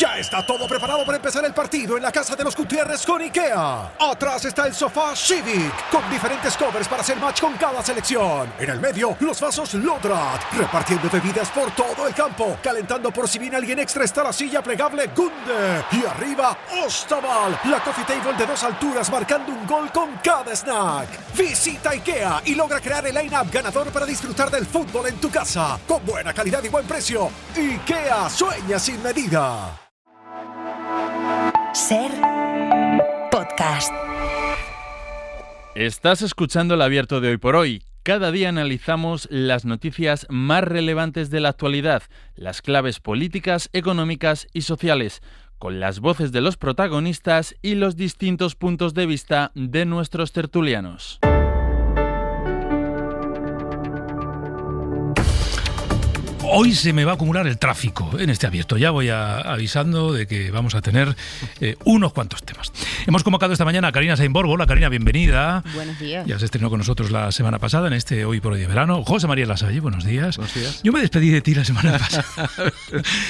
Ya está todo preparado para empezar el partido en la casa de los Gutiérrez con IKEA. Atrás está el sofá Civic, con diferentes covers para hacer match con cada selección. En el medio, los vasos Lodrat, repartiendo bebidas por todo el campo. Calentando por si viene alguien extra está la silla plegable Gunde. Y arriba, Ostaval, la coffee table de 2 alturas marcando un gol con cada snack. Visita IKEA y logra crear el line-up ganador para disfrutar del fútbol en tu casa. Con buena calidad y buen precio. IKEA sueña sin medida. Ser podcast. Estás escuchando el Abierto de Hoy por Hoy. Cada día analizamos las noticias más relevantes de la actualidad, las claves políticas, económicas y sociales, con las voces de los protagonistas y los distintos puntos de vista de nuestros tertulianos. Hoy se me va a acumular el tráfico en este abierto. Ya voy avisando de que vamos a tener unos cuantos temas. Hemos convocado esta mañana a Carina Sainborg. Hola, Carina, bienvenida. Buenos días. Ya se estrenó con nosotros la semana pasada en este Hoy por Hoy de verano. José María Lasalle, buenos días. Buenos días. Yo me despedí de ti la semana pasada.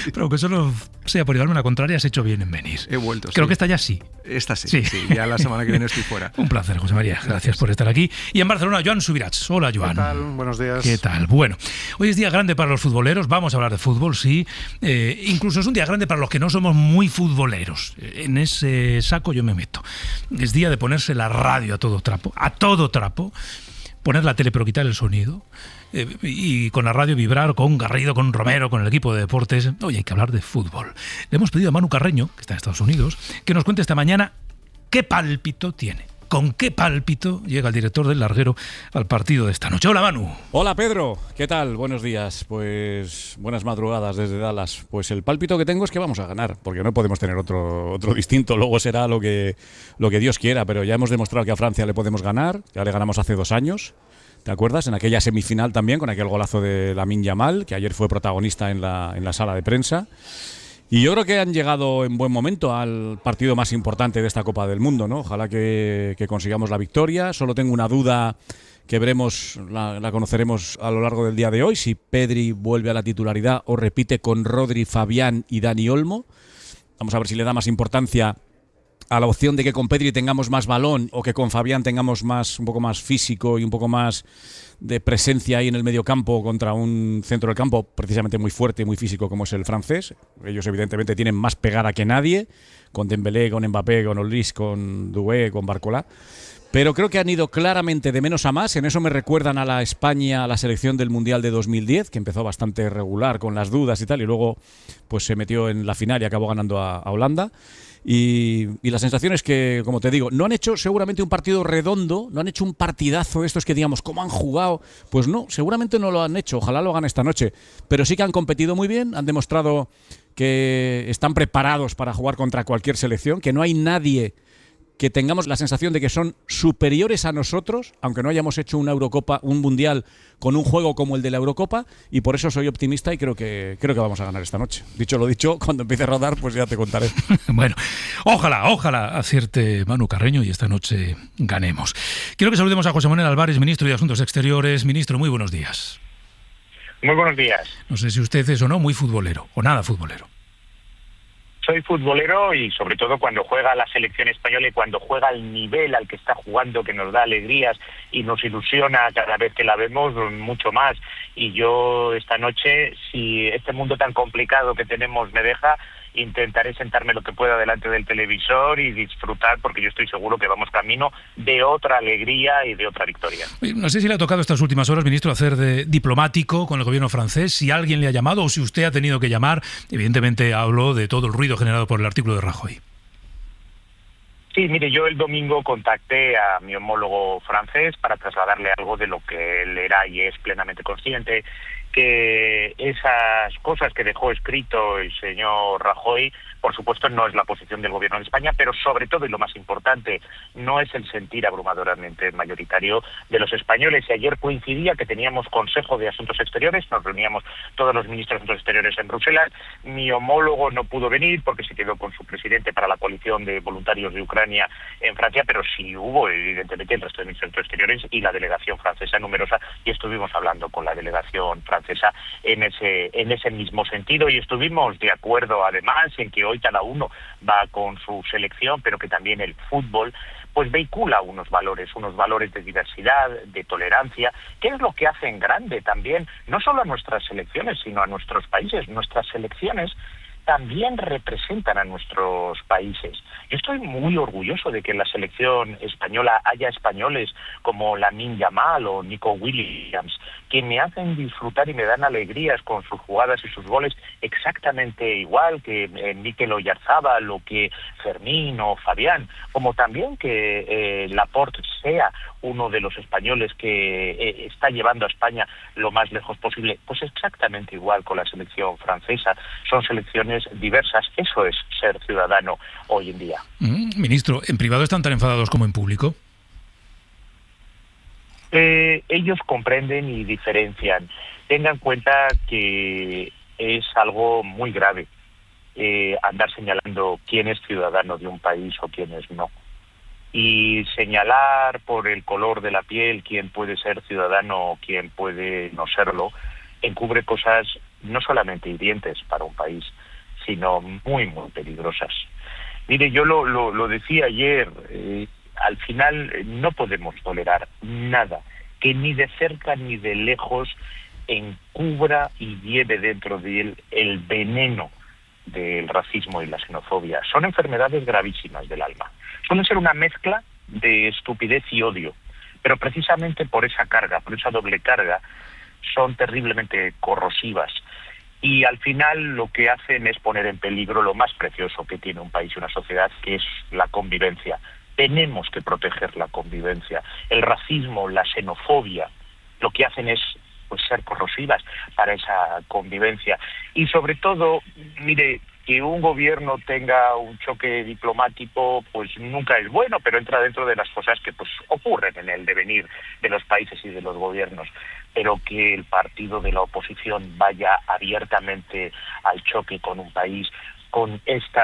Pero aunque solo sea por llevarme una contraria, has hecho bien en venir. He vuelto, Creo sí. que esta ya sí. Esta sí. Ya la semana que viene estoy fuera. Un placer, José María. Gracias por estar aquí. Y en Barcelona, Joan Subirats. Hola, Joan. ¿Qué tal? Buenos días. ¿Qué tal? Bueno, hoy es día grande para los futboleros. Vamos a hablar de fútbol, sí. Incluso es un día grande para los que no somos muy futboleros. En ese saco yo me meto. Es día de ponerse la radio a todo trapo, poner la tele pero quitar el sonido, y con la radio vibrar con Garrido, con Romero, con el equipo de deportes. Hoy hay que hablar de fútbol. Le hemos pedido a Manu Carreño, que está en Estados Unidos, que nos cuente esta mañana qué pálpito tiene. ¿Con qué pálpito llega el director del Larguero al partido de esta noche? Hola, Manu. Hola, Pedro. ¿Qué tal? Buenos días. Pues buenas madrugadas desde Dallas. Pues el pálpito que tengo es que vamos a ganar, porque no podemos tener otro distinto. Luego será lo que Dios quiera, pero ya hemos demostrado que a Francia le podemos ganar. Ya le ganamos hace 2 años. ¿Te acuerdas? En aquella semifinal también, con aquel golazo de Lamine Yamal, que ayer fue protagonista en la sala de prensa. Y yo creo que han llegado en buen momento al partido más importante de esta Copa del Mundo, ¿no? Ojalá que consigamos la victoria. Solo tengo una duda que veremos, la conoceremos a lo largo del día de hoy, si Pedri vuelve a la titularidad o repite con Rodri, Fabián y Dani Olmo. Vamos a ver si le da más importancia a la opción de que con Pedri tengamos más balón o que con Fabián tengamos un poco más físico y un poco más de presencia ahí en el mediocampo contra un centro del campo precisamente muy fuerte y muy físico como es el francés. Ellos evidentemente tienen más pegada que nadie, con Dembélé, con Mbappé, con Olris, con Doué, con Barcola. Pero creo que han ido claramente de menos a más. En eso me recuerdan a la España, a la selección del Mundial de 2010, que empezó bastante regular con las dudas y tal, y luego pues se metió en la final y acabó ganando a Holanda. Y la sensación es que, como te digo, no han hecho seguramente un partido redondo, no han hecho un partidazo estos que digamos, ¿cómo han jugado? Pues no, seguramente no lo han hecho, ojalá lo hagan esta noche. Pero sí que han competido muy bien, han demostrado que están preparados para jugar contra cualquier selección, que no hay nadie que tengamos la sensación de que son superiores a nosotros, aunque no hayamos hecho una Eurocopa, un Mundial con un juego como el de la Eurocopa, y por eso soy optimista y creo que vamos a ganar esta noche. Dicho lo dicho, cuando empiece a rodar, pues ya te contaré. Bueno, ojalá acierte Manu Carreño y esta noche ganemos. Quiero que saludemos a José Manuel Álvarez, ministro de Asuntos Exteriores. Ministro, muy buenos días. Muy buenos días. No sé si usted es o no muy futbolero, o nada futbolero. Soy futbolero y sobre todo cuando juega la selección española y cuando juega al nivel al que está jugando, que nos da alegrías y nos ilusiona cada vez que la vemos mucho más. Y yo esta noche, si este mundo tan complicado que tenemos me deja, intentaré sentarme lo que pueda delante del televisor y disfrutar, porque yo estoy seguro que vamos camino de otra alegría y de otra victoria. No sé si le ha tocado estas últimas horas, ministro, hacer de diplomático con el gobierno francés, si alguien le ha llamado o si usted ha tenido que llamar. Evidentemente hablo de todo el ruido generado por el artículo de Rajoy. Sí, mire, yo el domingo contacté a mi homólogo francés para trasladarle algo de lo que él era y es plenamente consciente, que esas cosas que dejó escrito el señor Rajoy, por supuesto, no es la posición del gobierno de España, pero sobre todo, y lo más importante, no es el sentir abrumadoramente mayoritario de los españoles. Y ayer coincidía que teníamos Consejo de Asuntos Exteriores, nos reuníamos todos los ministros de Asuntos Exteriores en Bruselas. Mi homólogo no pudo venir porque se quedó con su presidente para la coalición de voluntarios de Ucrania en Francia, pero sí hubo, evidentemente, el resto de ministros de Asuntos Exteriores y la delegación francesa numerosa, y estuvimos hablando con la delegación francesa francesa en ese mismo sentido, y estuvimos de acuerdo además en que hoy cada uno va con su selección, pero que también el fútbol pues vehicula unos valores de diversidad, de tolerancia, que es lo que hacen grande también, no solo a nuestras selecciones, sino a nuestros países. Nuestras selecciones también representan a nuestros países. Yo estoy muy orgulloso de que en la selección española haya españoles como Lamine Yamal o Nico Williams, que me hacen disfrutar y me dan alegrías con sus jugadas y sus goles exactamente igual que Mikel Oyarzabal o que Fermín o Fabián, como también que Laporte sea uno de los españoles que está llevando a España lo más lejos posible. Pues exactamente igual con la selección francesa. Son selecciones diversas. Eso es ser ciudadano hoy en día. Ministro, ¿en privado están tan enfadados como en público? Ellos comprenden y diferencian. Tengan en cuenta que es algo muy grave andar señalando quién es ciudadano de un país o quién es no. Y señalar por el color de la piel quién puede ser ciudadano o quién puede no serlo, encubre cosas no solamente hirientes para un país, sino muy, muy peligrosas. Mire, yo lo decía ayer, al final no podemos tolerar nada que ni de cerca ni de lejos encubra y lleve dentro de él el veneno del racismo y la xenofobia. Son enfermedades gravísimas del alma. Suelen ser una mezcla de estupidez y odio, pero precisamente por esa carga, por esa doble carga, son terriblemente corrosivas. Y al final lo que hacen es poner en peligro lo más precioso que tiene un país y una sociedad, que es la convivencia. Tenemos que proteger la convivencia. El racismo, la xenofobia, lo que hacen es ser corrosivas para esa convivencia. Y sobre todo, mire, que un gobierno tenga un choque diplomático pues nunca es bueno, pero entra dentro de las cosas que pues ocurren en el devenir de los países y de los gobiernos. Pero que el partido de la oposición vaya abiertamente al choque con un país, con este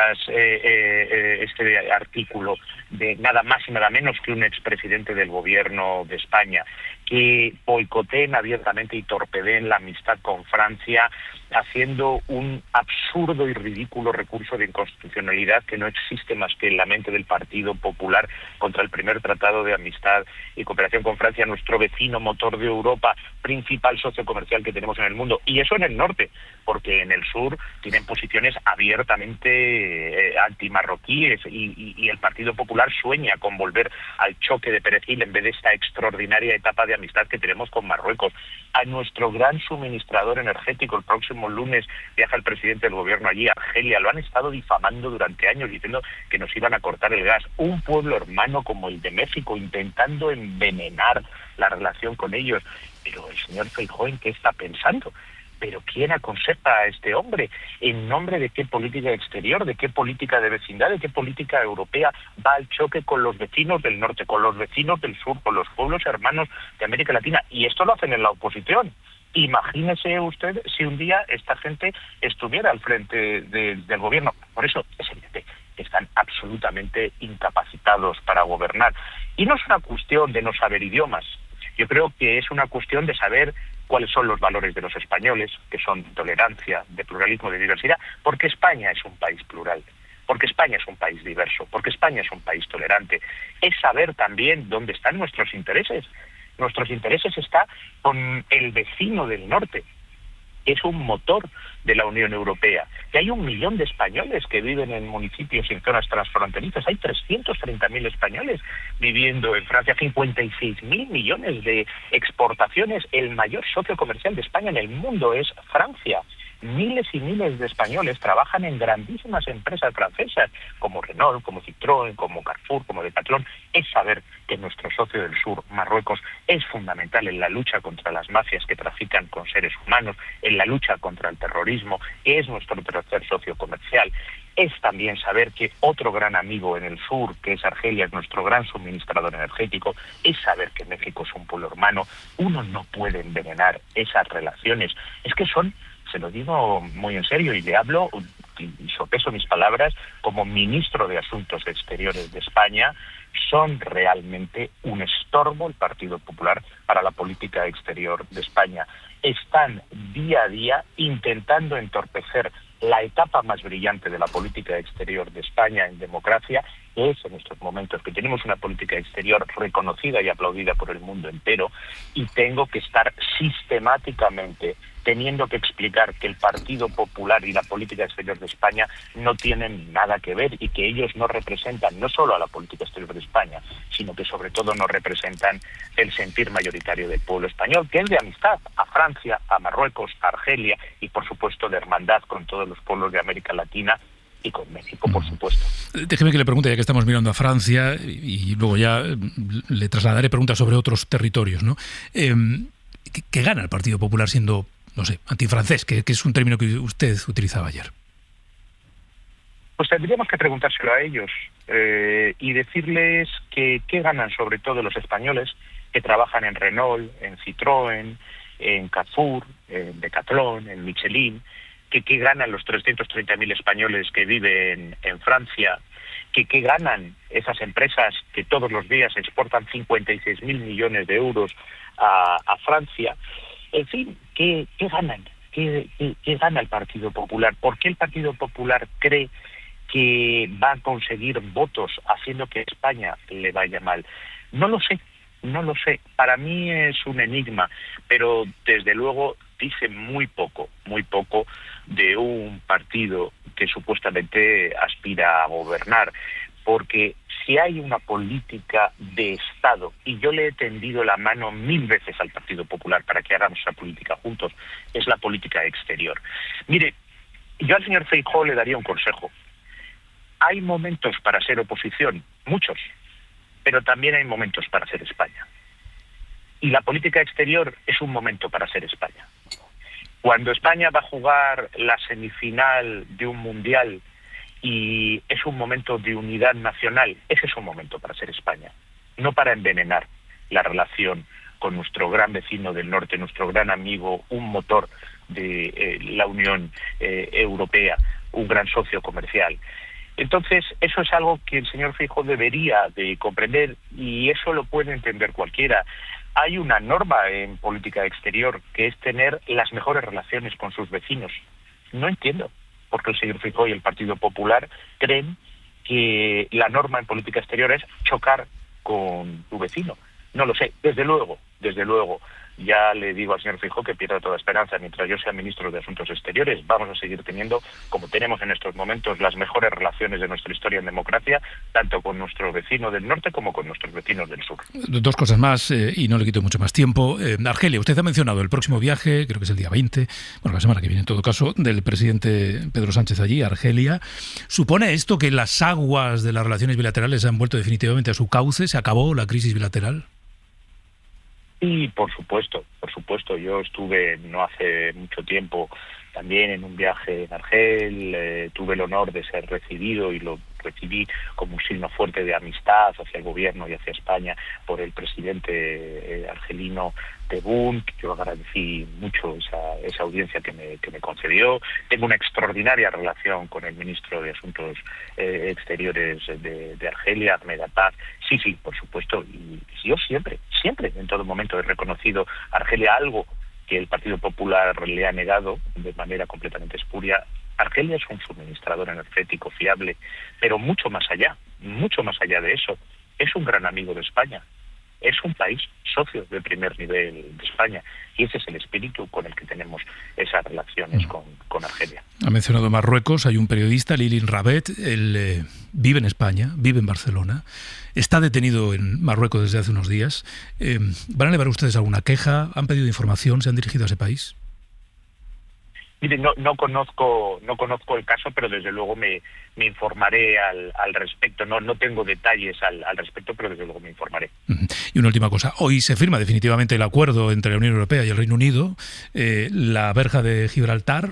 artículo de nada más y nada menos que un expresidente del gobierno de España, que boicoteen abiertamente y torpedeen la amistad con Francia, haciendo un absurdo y ridículo recurso de inconstitucionalidad que no existe más que en la mente del Partido Popular contra el primer tratado de amistad y cooperación con Francia, nuestro vecino, motor de Europa, principal socio comercial que tenemos en el mundo. Y eso en el norte, porque en el sur tienen posiciones abiertamente antimarroquíes y el Partido Popular sueña con volver al choque de Perejil en vez de esta extraordinaria etapa de amistad que tenemos con Marruecos. A nuestro gran suministrador energético, el próximo lunes viaja el presidente del gobierno allí, Argelia, lo han estado difamando durante años diciendo que nos iban a cortar el gas. Un pueblo hermano como el de México intentando envenenar la relación con ellos. Pero el señor Feijóo, ¿en qué está pensando? ¿Pero quién aconseja a este hombre? ¿En nombre de qué política exterior, de qué política de vecindad, de qué política europea va al choque con los vecinos del norte, con los vecinos del sur, con los pueblos hermanos de América Latina? Y esto lo hacen en la oposición. Imagínese usted si un día esta gente estuviera al frente del gobierno. Por eso es evidente que están absolutamente incapacitados para gobernar. Y no es una cuestión de no saber idiomas. Yo creo que es una cuestión de saber cuáles son los valores de los españoles, que son de tolerancia, de pluralismo, de diversidad, porque España es un país plural, porque España es un país diverso, porque España es un país tolerante. Es saber también dónde están nuestros intereses. Nuestros intereses están con el vecino del norte, que es un motor de la Unión Europea, que hay 1 millón de españoles que viven en municipios y en zonas transfronterizas, hay 330.000 españoles viviendo en Francia, 56.000 millones de exportaciones, el mayor socio comercial de España en el mundo es Francia. Miles y miles de españoles trabajan en grandísimas empresas francesas, como Renault, como Citroën, como Carrefour, como Decathlon. Es saber que nuestro socio del sur, Marruecos, es fundamental en la lucha contra las mafias que trafican con seres humanos, en la lucha contra el terrorismo, que es nuestro tercer socio comercial. Es también saber que otro gran amigo en el sur, que es Argelia, es nuestro gran suministrador energético. Es saber que México es un pueblo hermano. Uno no puede envenenar esas relaciones. Es que son, se lo digo muy en serio y le hablo sopeso mis palabras, como ministro de Asuntos Exteriores de España, son realmente un estorbo, el Partido Popular, para la política exterior de España. Están día a día intentando entorpecer la etapa más brillante de la política exterior de España en democracia, que es en estos momentos que tenemos una política exterior reconocida y aplaudida por el mundo entero, y tengo que estar sistemáticamente teniendo que explicar que el Partido Popular y la política exterior de España no tienen nada que ver y que ellos no representan no solo a la política exterior de España, sino que sobre todo no representan el sentir mayoritario del pueblo español, que es de amistad a Francia, a Marruecos, a Argelia y por supuesto de hermandad con todos los pueblos de América Latina y con México, por supuesto. Déjeme que le pregunte, ya que estamos mirando a Francia, y luego ya le trasladaré preguntas sobre otros territorios, ¿no? ¿Qué gana el Partido Popular siendo, no sé, antifrancés, que es un término que usted utilizaba ayer? Pues tendríamos que preguntárselo a ellos y decirles que qué ganan sobre todo los españoles que trabajan en Renault, en Citroën, en Carrefour, en Decathlon, en Michelin, que qué ganan los 330.000 españoles que viven en Francia, que qué ganan esas empresas que todos los días exportan 56.000 millones de euros a Francia. En fin, ¿qué ganan? ¿Qué gana el Partido Popular? ¿Por qué el Partido Popular cree que va a conseguir votos haciendo que España le vaya mal? No lo sé. Para mí es un enigma, pero desde luego dice muy poco de un partido que supuestamente aspira a gobernar, porque si hay una política de Estado, y yo le he tendido la mano 1000 veces al Partido Popular para que hagamos esa política juntos, es la política exterior. Mire, yo al señor Feijóo le daría un consejo. Hay momentos para ser oposición, muchos, pero también hay momentos para ser España. Y la política exterior es un momento para ser España. Cuando España va a jugar la semifinal de un mundial y es un momento de unidad nacional, ese es un momento para ser España, no para envenenar la relación con nuestro gran vecino del norte, nuestro gran amigo, un motor de la Unión Europea, un gran socio comercial. Entonces, eso es algo que el señor Feijóo debería de comprender, y eso lo puede entender cualquiera. Hay una norma en política exterior que es tener las mejores relaciones con sus vecinos. No entiendo por qué el señor Feijóo y el Partido Popular creen que la norma en política exterior es chocar con tu vecino. No lo sé. Desde luego, ya le digo al señor Feijóo que pierda toda esperanza. Mientras yo sea ministro de Asuntos Exteriores, vamos a seguir teniendo, como tenemos en estos momentos, las mejores relaciones de nuestra historia en democracia, tanto con nuestro vecino del norte como con nuestros vecinos del sur. Dos cosas más, y no le quito mucho más tiempo. Argelia, usted ha mencionado el próximo viaje, creo que es el día 20, bueno, la semana que viene en todo caso, del presidente Pedro Sánchez allí, a Argelia. ¿Supone esto que las aguas de las relaciones bilaterales se han vuelto definitivamente a su cauce? ¿Se acabó la crisis bilateral? Sí, por supuesto. Yo estuve no hace mucho tiempo también en un viaje en Argel, tuve el honor de ser recibido y lo recibí como un signo fuerte de amistad hacia el gobierno y hacia España por el presidente argelino Tebboune. Yo agradecí mucho esa audiencia que me concedió. Tengo una extraordinaria relación con el ministro de Asuntos Exteriores de Argelia, Ahmed Attaf. Sí, por supuesto. Y yo siempre, en todo momento he reconocido a Argelia algo que el Partido Popular le ha negado de manera completamente espuria. Argelia es un suministrador energético fiable, pero mucho más allá de eso, es un gran amigo de España. Es un país socio de primer nivel de España, y ese es el espíritu con el que tenemos esas relaciones con Argelia. Ha mencionado Marruecos, hay un periodista, Lilin Rabet, él vive en España, vive en Barcelona, está detenido en Marruecos desde hace unos días. ¿Van a elevar ustedes alguna queja? ¿Han pedido información? ¿Se han dirigido a ese país? Mire, no conozco el caso, pero desde luego me informaré al respecto. No tengo detalles al respecto, pero desde luego me informaré. Y una última cosa. Hoy se firma definitivamente el acuerdo entre la Unión Europea y el Reino Unido. La verja de Gibraltar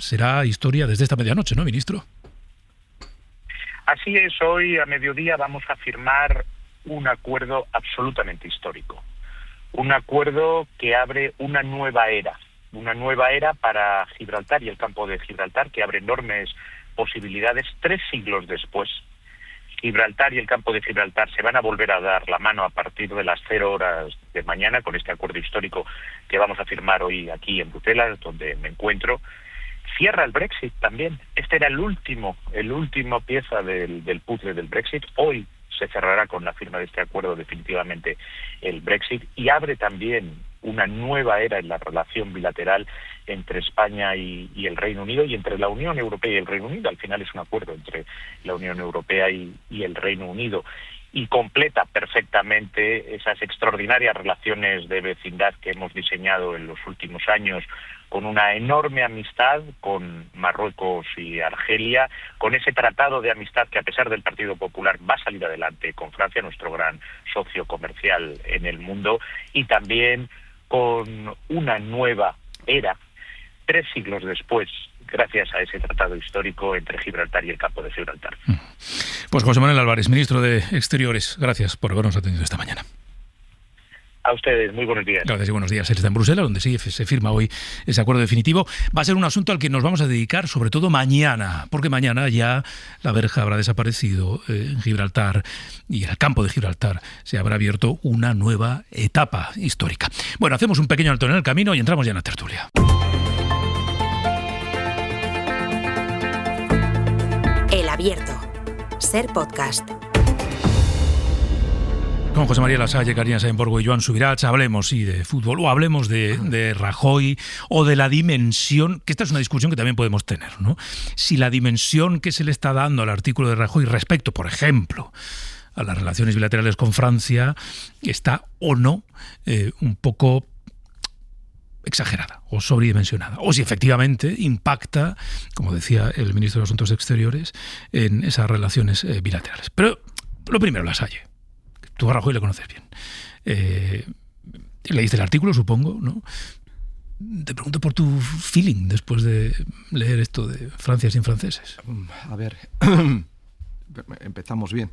será historia desde esta medianoche, ¿no, ministro? Así es. Hoy a mediodía vamos a firmar un acuerdo absolutamente histórico. Un acuerdo que abre una nueva era para Gibraltar y el campo de Gibraltar, que abre enormes posibilidades 3 siglos después. Gibraltar y el campo de Gibraltar se van a volver a dar la mano a partir de las 0 horas de mañana con este acuerdo histórico que vamos a firmar hoy aquí en Bruselas, donde me encuentro. Cierra el Brexit también. Este era el último pieza del puzzle del Brexit. Hoy se cerrará con la firma de este acuerdo definitivamente el Brexit y abre también una nueva era en la relación bilateral entre España y el Reino Unido y entre la Unión Europea y el Reino Unido. Al final es un acuerdo entre la Unión Europea y el Reino Unido y completa perfectamente esas extraordinarias relaciones de vecindad que hemos diseñado en los últimos años, con una enorme amistad con Marruecos y Argelia, con ese tratado de amistad que a pesar del Partido Popular va a salir adelante con Francia, nuestro gran socio comercial en el mundo, y también con una nueva era, 3 siglos después, gracias a ese tratado histórico entre Gibraltar y el campo de Gibraltar. Pues José Manuel Álvarez, ministro de Exteriores, gracias por habernos atendido esta mañana. A ustedes, muy buenos días. Gracias y buenos días. Él está en Bruselas, donde sí se firma hoy ese acuerdo definitivo. Va a ser un asunto al que nos vamos a dedicar sobre todo mañana, porque mañana ya la verja habrá desaparecido en Gibraltar y en el campo de Gibraltar se habrá abierto una nueva etapa histórica. Bueno, hacemos un pequeño alto en el camino y entramos ya en la tertulia. El Abierto. Ser podcast. Con José María Lasalle, Carina Sainborgo y Joan Subirats hablemos de fútbol o hablemos de Rajoy o de la dimensión, que esta es una discusión que también podemos tener, ¿no? Si la dimensión que se le está dando al artículo de Rajoy respecto, por ejemplo, a las relaciones bilaterales con Francia está o no un poco exagerada o sobredimensionada, o si efectivamente impacta, como decía el ministro de Asuntos Exteriores, en esas relaciones bilaterales. Pero lo primero, Lasalle. Tú a Rajoy le conoces bien. Leíste el artículo, supongo, ¿no? Te pregunto por tu feeling después de leer esto de Francia sin franceses. A ver, empezamos bien.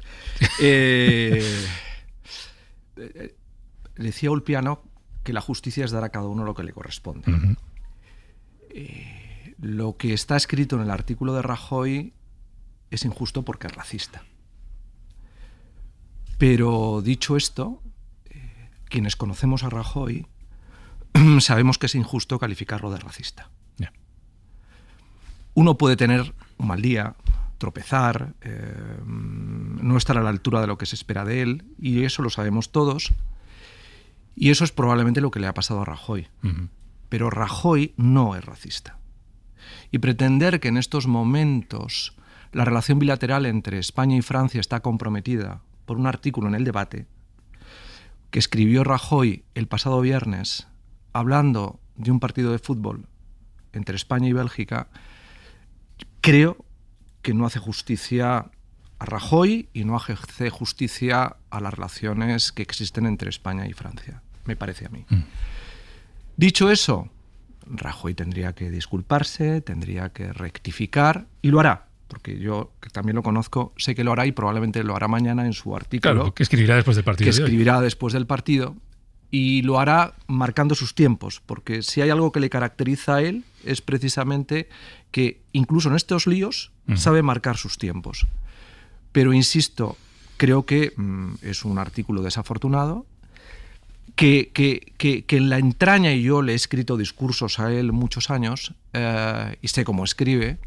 Decía Ulpiano que la justicia es dar a cada uno lo que le corresponde. Uh-huh. Lo que está escrito en el artículo de Rajoy es injusto porque es racista. Pero dicho esto, quienes conocemos a Rajoy sabemos que es injusto calificarlo de racista. Yeah. Uno puede tener un mal día, tropezar, no estar a la altura de lo que se espera de él, y eso lo sabemos todos, y eso es probablemente lo que le ha pasado a Rajoy. Uh-huh. Pero Rajoy no es racista. Y pretender que en estos momentos la relación bilateral entre España y Francia está comprometida por un artículo en El Debate que escribió Rajoy el pasado viernes hablando de un partido de fútbol entre España y Bélgica, creo que no hace justicia a Rajoy y no hace justicia a las relaciones que existen entre España y Francia, me parece a mí. Dicho eso, Rajoy tendría que disculparse, tendría que rectificar y lo hará. Porque yo, que también lo conozco, sé que lo hará y probablemente lo hará mañana en su artículo. Claro, que escribirá después del partido. Que escribirá después del partido y lo hará marcando sus tiempos, porque si hay algo que le caracteriza a él es precisamente que incluso en estos líos sabe marcar sus tiempos. Pero insisto, creo que es un artículo desafortunado, que en la entraña, y yo le he escrito discursos a él muchos años y sé cómo escribe,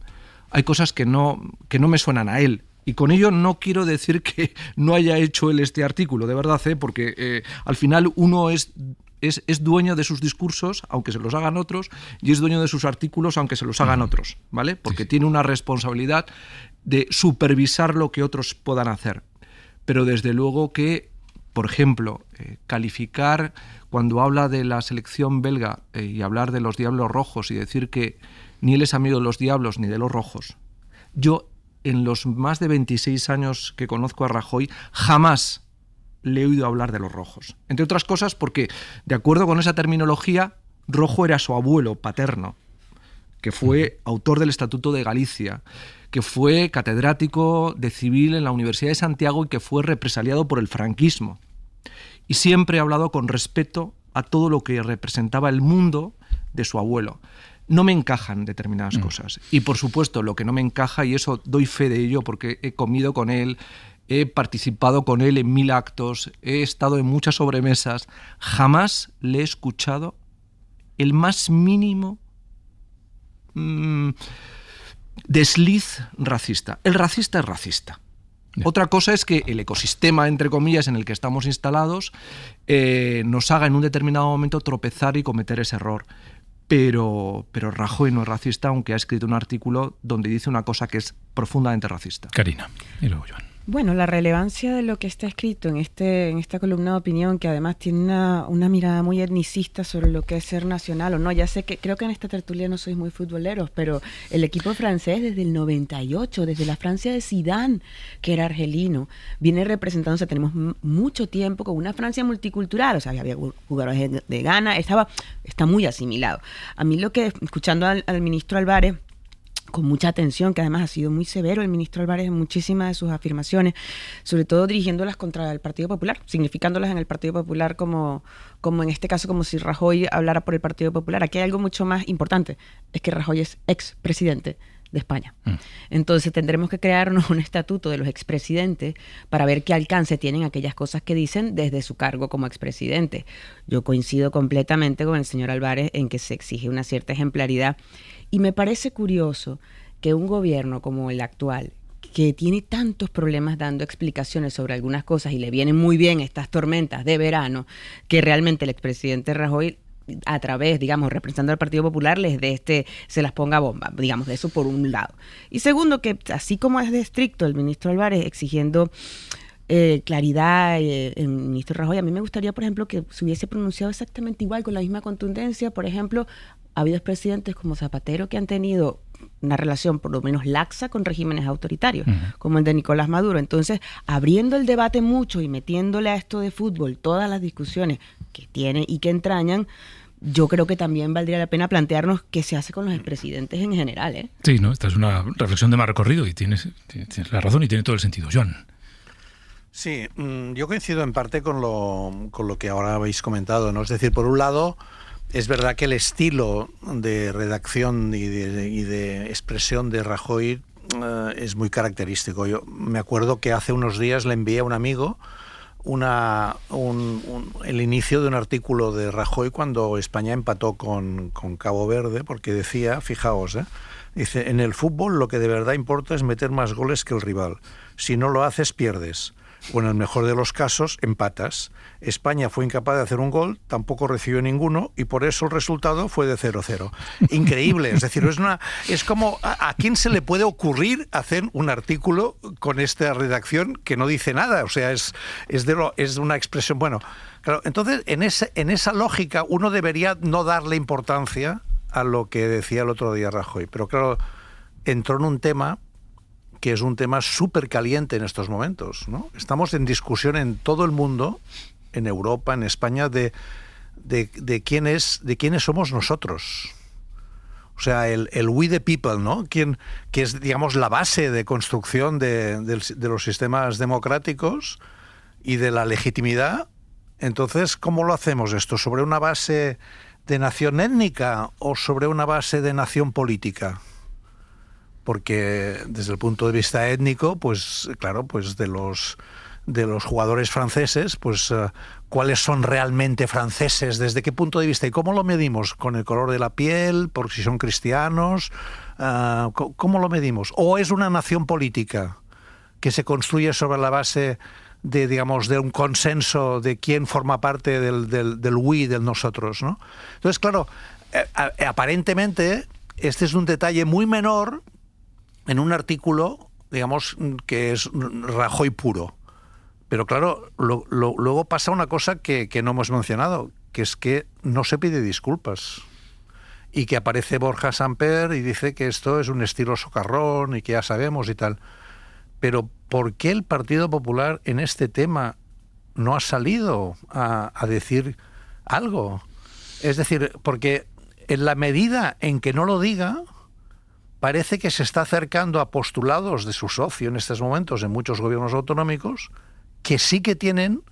hay cosas que no me suenan a él. Y con ello no quiero decir que no haya hecho él este artículo, de verdad, porque al final uno es dueño de sus discursos, aunque se los hagan otros, y es dueño de sus artículos, aunque se los hagan otros, ¿vale? Porque tiene una responsabilidad de supervisar lo que otros puedan hacer. Pero desde luego que, por ejemplo, calificar cuando habla de la selección belga y hablar de los Diablos Rojos y decir que ni él es amigo de los Diablos ni de los Rojos. Yo, en los más de 26 años que conozco a Rajoy, jamás le he oído hablar de los rojos. Entre otras cosas porque, de acuerdo con esa terminología, rojo era su abuelo paterno, que fue autor del Estatuto de Galicia, que fue catedrático de civil en la Universidad de Santiago y que fue represaliado por el franquismo. Y siempre ha hablado con respeto a todo lo que representaba el mundo de su abuelo. no me encajan determinadas cosas. Y por supuesto, lo que no me encaja, y eso doy fe de ello porque he comido con él, he participado con él en 1000 actos, he estado en muchas sobremesas, jamás le he escuchado el más mínimo desliz racista. El racista es racista. Otra cosa es que el ecosistema, entre comillas, en el que estamos instalados nos haga en un determinado momento tropezar y cometer ese error. Pero Rajoy no es racista, aunque ha escrito un artículo donde dice una cosa que es profundamente racista. Karina, y luego Joan. Bueno, la relevancia de lo que está escrito en esta columna de opinión, que además tiene una mirada muy etnicista sobre lo que es ser nacional o no. Ya sé que creo que en esta tertulia no sois muy futboleros, pero el equipo francés desde el 98, desde la Francia de Zidane, que era argelino, viene representándose, tenemos mucho tiempo con una Francia multicultural, o sea, había jugadores de Ghana, está muy asimilado. A mí lo que, escuchando al ministro Álvarez, con mucha atención, que además ha sido muy severo el ministro Álvarez en muchísimas de sus afirmaciones, sobre todo dirigiéndolas contra el Partido Popular, significándolas en el Partido Popular como en este caso, como si Rajoy hablara por el Partido Popular. Aquí hay algo mucho más importante, es que Rajoy es expresidente de España. Entonces tendremos que crearnos un estatuto de los expresidentes para ver qué alcance tienen aquellas cosas que dicen desde su cargo como expresidente. Yo coincido completamente con el señor Álvarez en que se exige una cierta ejemplaridad. Y me parece curioso que un gobierno como el actual, que tiene tantos problemas dando explicaciones sobre algunas cosas y le vienen muy bien estas tormentas de verano, que realmente el expresidente Rajoy, a través, digamos, representando al Partido Popular, se las ponga a bomba, digamos, de eso por un lado. Y segundo, que así como es de estricto el ministro Álvarez exigiendo claridad, el ministro Rajoy, a mí me gustaría, por ejemplo, que se hubiese pronunciado exactamente igual, con la misma contundencia. Por ejemplo, ha habido presidentes como Zapatero que han tenido una relación por lo menos laxa con regímenes autoritarios, como el de Nicolás Maduro. Entonces, abriendo el debate mucho y metiéndole a esto de fútbol todas las discusiones que tiene y que entrañan, yo creo que también valdría la pena plantearnos qué se hace con los expresidentes en general, ¿eh? Sí, ¿no? Esta es una reflexión de más recorrido y tienes la razón y tiene todo el sentido. Joan. Sí, yo coincido en parte con lo que ahora habéis comentado, ¿no? Es decir, por un lado, es verdad que el estilo de redacción y de expresión de Rajoy es muy característico. Yo me acuerdo que hace unos días le envié a un amigo el inicio de un artículo de Rajoy cuando España empató con Cabo Verde, porque decía, fijaos, dice, en el fútbol lo que de verdad importa es meter más goles que el rival. Si no lo haces, pierdes. O en el mejor de los casos, empatas. España fue incapaz de hacer un gol, tampoco recibió ninguno y por eso el resultado fue de 0-0. Increíble, es decir, es como ¿a quién se le puede ocurrir hacer un artículo con esta redacción que no dice nada? O sea, es una expresión, bueno, claro, entonces en esa lógica uno debería no darle importancia a lo que decía el otro día Rajoy, pero claro, entró en un tema que es un tema súper caliente en estos momentos, ¿no? Estamos en discusión en todo el mundo, en Europa, en España, de quiénes somos nosotros. O sea, el we the people, ¿no? Que es, digamos, la base de construcción de los sistemas democráticos y de la legitimidad. Entonces, ¿cómo lo hacemos esto? ¿Sobre una base de nación étnica o sobre una base de nación política? Porque desde el punto de vista étnico, pues claro, pues de los jugadores franceses, pues cuáles son realmente franceses, desde qué punto de vista y cómo lo medimos, con el color de la piel, por si son cristianos, ¿cómo lo medimos? ¿O es una nación política que se construye sobre la base de, digamos, de un consenso de quién forma parte del we, del nosotros, ¿no? Entonces, claro, aparentemente este es un detalle muy menor en un artículo, digamos, que es Rajoy puro. Pero claro, luego pasa una cosa que no hemos mencionado, que es que no se pide disculpas. Y que aparece Borja Samper y dice que esto es un estilo socarrón y que ya sabemos y tal. Pero ¿por qué el Partido Popular en este tema no ha salido a decir algo? Es decir, porque en la medida en que no lo diga, parece que se está acercando a postulados de su socio en estos momentos en muchos gobiernos autonómicos que sí que tienen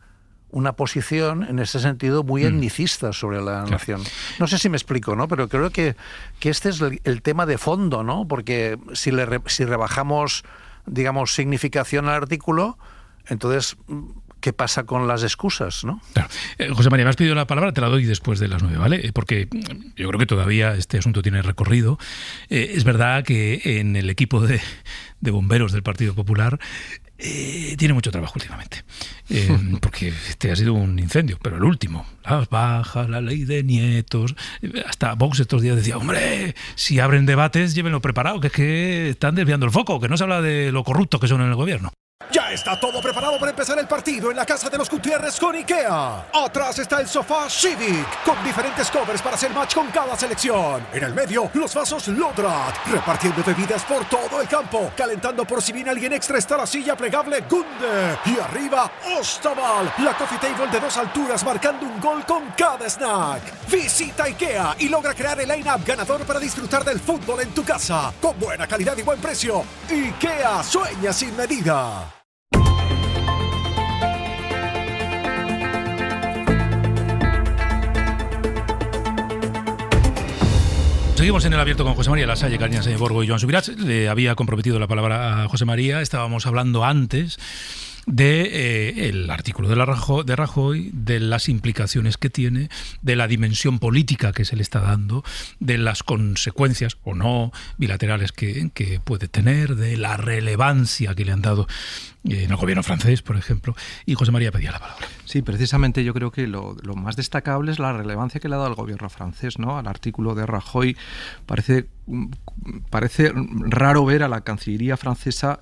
una posición en ese sentido muy etnicista sobre la nación. No sé si me explico, ¿no? Pero creo que este es el tema de fondo, ¿no? Porque si rebajamos, digamos, significación al artículo, entonces, ¿qué pasa con las excusas, no? Claro. José María, me has pedido la palabra, te la doy después de las 9, ¿vale? Porque yo creo que todavía este asunto tiene recorrido. Es verdad que en el equipo de bomberos del Partido Popular tiene mucho trabajo últimamente, porque este ha sido un incendio, pero el último, las bajas, la ley de nietos, hasta Vox estos días decía, hombre, si abren debates, llévenlo preparado, que es que están desviando el foco, que no se habla de lo corruptos que son en el gobierno. Ya está todo preparado para empezar el partido en la casa de los Gutiérrez con IKEA. Atrás está el sofá Civic, con diferentes covers para hacer match con cada selección. En el medio, los vasos Lodrat, repartiendo bebidas por todo el campo. Calentando por si viene alguien extra está la silla plegable Gunde. Y arriba, Ostaval, la coffee table de 2 alturas marcando un gol con cada snack. Visita IKEA y logra crear el line-up ganador para disfrutar del fútbol en tu casa. Con buena calidad y buen precio. IKEA, sueña sin medida. Seguimos en el abierto con José María Lasalle, Carolina Sáenz Borgo y Joan Subirats. Le había comprometido la palabra a José María. Estábamos hablando antes del artículo de Rajoy, de las implicaciones que tiene, de la dimensión política que se le está dando, de las consecuencias o no bilaterales que puede tener, de la relevancia que le han dado en el gobierno francés, por ejemplo. Y José María pedía la palabra. Sí, precisamente yo creo que lo más destacable es la relevancia que le ha dado al gobierno francés, ¿no? Al artículo de Rajoy. Parece raro ver a la Cancillería francesa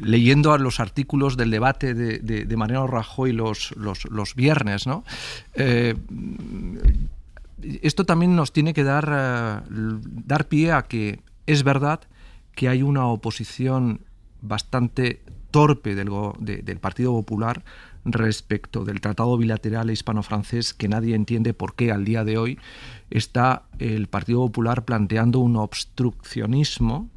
leyendo a los artículos del debate de Mariano Rajoy los viernes, ¿no? Esto también nos tiene que dar pie a que es verdad que hay una oposición bastante torpe del Partido Popular respecto del tratado bilateral hispano-francés, que nadie entiende por qué al día de hoy está el Partido Popular planteando un obstruccionismo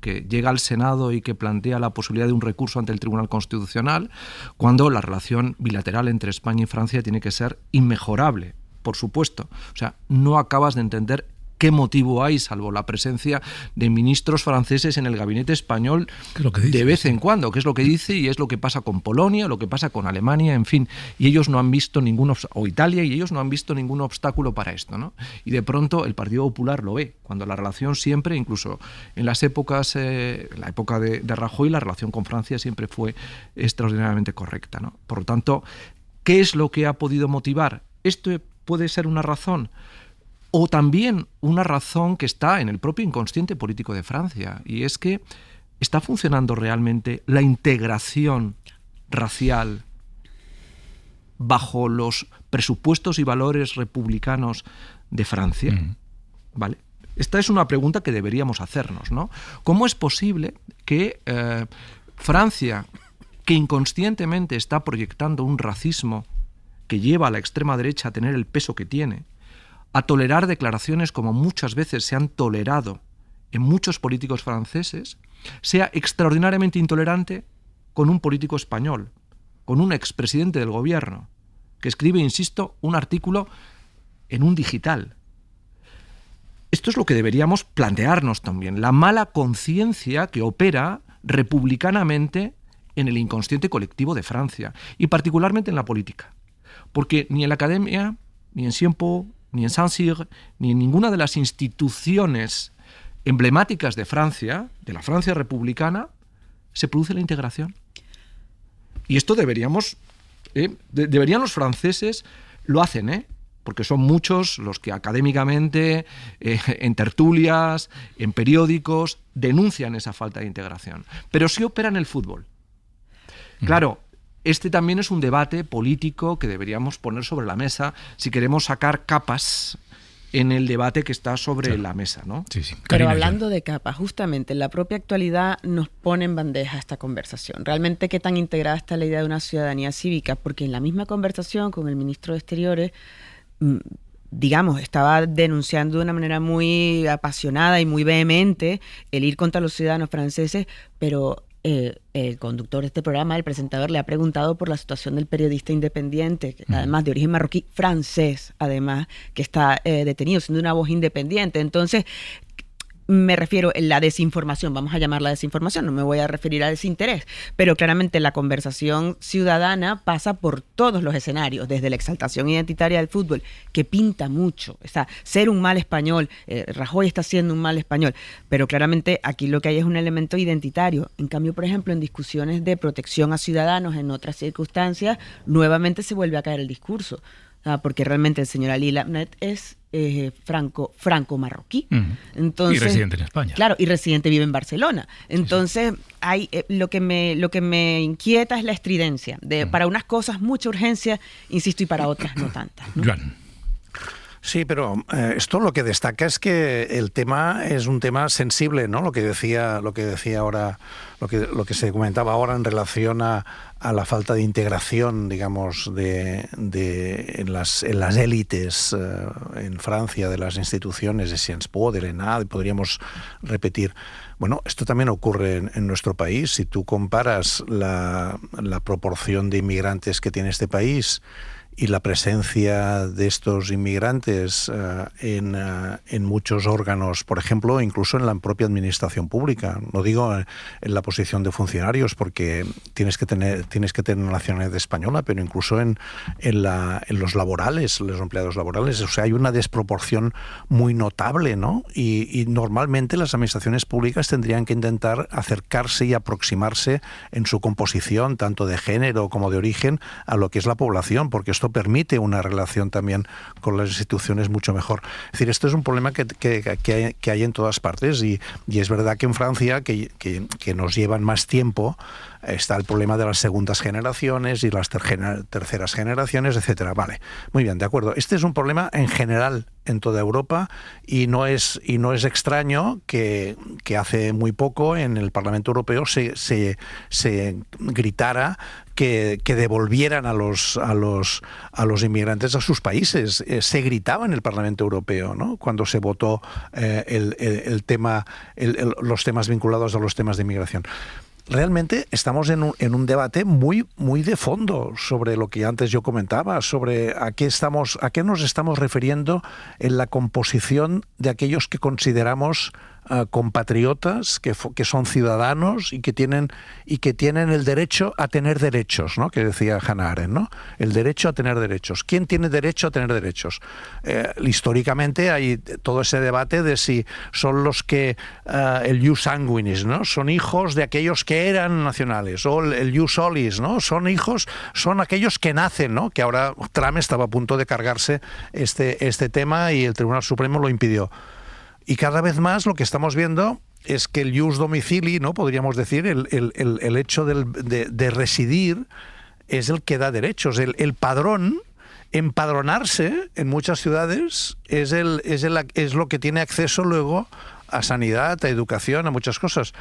que llega al Senado y que plantea la posibilidad de un recurso ante el Tribunal Constitucional, cuando la relación bilateral entre España y Francia tiene que ser inmejorable, por supuesto. O sea, no acabas de entender qué motivo hay, salvo la presencia de ministros franceses en el gabinete español de vez en cuando, que es lo que dice y es lo que pasa con Polonia, lo que pasa con Alemania, en fin, y ellos no han visto o Italia, y ellos no han visto ningún obstáculo para esto, ¿no? Y de pronto el Partido Popular lo ve, cuando la relación siempre, incluso en las épocas, en la época de Rajoy, la relación con Francia siempre fue extraordinariamente correcta, ¿no? Por lo tanto, ¿qué es lo que ha podido motivar? Esto puede ser una razón, o también una razón que está en el propio inconsciente político de Francia, y es que está funcionando realmente la integración racial bajo los presupuestos y valores republicanos de Francia, ¿vale? Esta es una pregunta que deberíamos hacernos, ¿no? ¿Cómo es posible que Francia, que inconscientemente está proyectando un racismo que lleva a la extrema derecha a tener el peso que tiene, a tolerar declaraciones como muchas veces se han tolerado en muchos políticos franceses, sea extraordinariamente intolerante con un político español, con un expresidente del gobierno, que escribe, insisto, un artículo en un digital? Esto es lo que deberíamos plantearnos también, la mala conciencia que opera republicanamente en el inconsciente colectivo de Francia, y particularmente en la política. Porque ni en la academia, ni en Sciences Po, ni en Saint-Cyr, ni en ninguna de las instituciones emblemáticas de Francia, de la Francia republicana, se produce la integración. Y esto deberían los franceses, lo hacen, porque son muchos los que académicamente, en tertulias, en periódicos, denuncian esa falta de integración. Pero sí opera en el fútbol. Claro, este también es un debate político que deberíamos poner sobre la mesa si queremos sacar capas en el debate que está sobre la mesa, ¿no? Sí, sí. Pero hablando de capas, justamente la propia actualidad nos pone en bandeja esta conversación. Realmente, ¿qué tan integrada está la idea de una ciudadanía cívica? Porque en la misma conversación con el ministro de Exteriores, digamos, estaba denunciando de una manera muy apasionada y muy vehemente el ir contra los ciudadanos franceses, pero el conductor de este programa, el presentador, le ha preguntado por la situación del periodista independiente, que, además de origen marroquí, francés, además, que está detenido, siendo una voz independiente. Entonces, me refiero a la desinformación, vamos a llamarla desinformación, no me voy a referir a desinterés, pero claramente la conversación ciudadana pasa por todos los escenarios, desde la exaltación identitaria del fútbol, que pinta mucho, o sea, ser un mal español, Rajoy está siendo un mal español, pero claramente aquí lo que hay es un elemento identitario. En cambio, por ejemplo, en discusiones de protección a ciudadanos en otras circunstancias, nuevamente se vuelve a caer el discurso, porque realmente el señor Ali Labnet es franco-marroquí. Entonces, y residente en España. Claro, y residente, vive en Barcelona. Entonces, hay lo que me inquieta es la estridencia. Para unas cosas mucha urgencia, insisto, y para otras no tantas, ¿no? Joan. Sí, pero esto lo que destaca es que el tema es un tema sensible, ¿no? Lo que decía ahora, lo que se comentaba ahora en relación a la falta de integración, digamos, en las élites en Francia de las instituciones de Sciences Po, de l'ENA, podríamos repetir. Bueno, esto también ocurre en nuestro país. Si tú comparas la proporción de inmigrantes que tiene este país y la presencia de estos inmigrantes en muchos órganos, por ejemplo, incluso en la propia administración pública. No digo en la posición de funcionarios, porque tienes que tener nacionalidad española, pero incluso en los laborales, los empleados laborales. O sea, hay una desproporción muy notable, ¿no? Y normalmente las administraciones públicas tendrían que intentar acercarse y aproximarse en su composición, tanto de género como de origen, a lo que es la población, porque esto permite una relación también con las instituciones mucho mejor. Es decir, esto es un problema que hay en todas partes, y es verdad que en Francia, que nos llevan más tiempo, está el problema de las segundas generaciones y las terceras generaciones, etcétera. Vale, muy bien, de acuerdo. Este es un problema en general en toda Europa, y no es extraño que hace muy poco en el Parlamento Europeo se gritara que devolvieran a los inmigrantes a sus países. Se gritaba en el Parlamento Europeo, ¿no? Cuando se votó los temas vinculados a los temas de inmigración. Realmente estamos en un debate muy, muy de fondo sobre lo que antes yo comentaba, sobre a qué nos estamos refiriendo en la composición de aquellos que consideramos compatriotas, que son ciudadanos y que tienen el derecho a tener derechos, ¿no? Que decía Hannah Arendt, ¿no? El derecho a tener derechos. ¿Quién tiene derecho a tener derechos? Históricamente hay todo ese debate de si son los que el ius sanguinis, ¿no? Son hijos de aquellos que eran nacionales, o el ius solis, ¿no? Son aquellos que nacen, ¿no? Que ahora Trump estaba a punto de cargarse este tema y el Tribunal Supremo lo impidió. Y cada vez más lo que estamos viendo es que el ius domicili, ¿no? Podríamos decir, el hecho de residir es el que da derechos. El padrón, empadronarse en muchas ciudades es lo que tiene acceso luego a sanidad, a educación, a muchas cosas.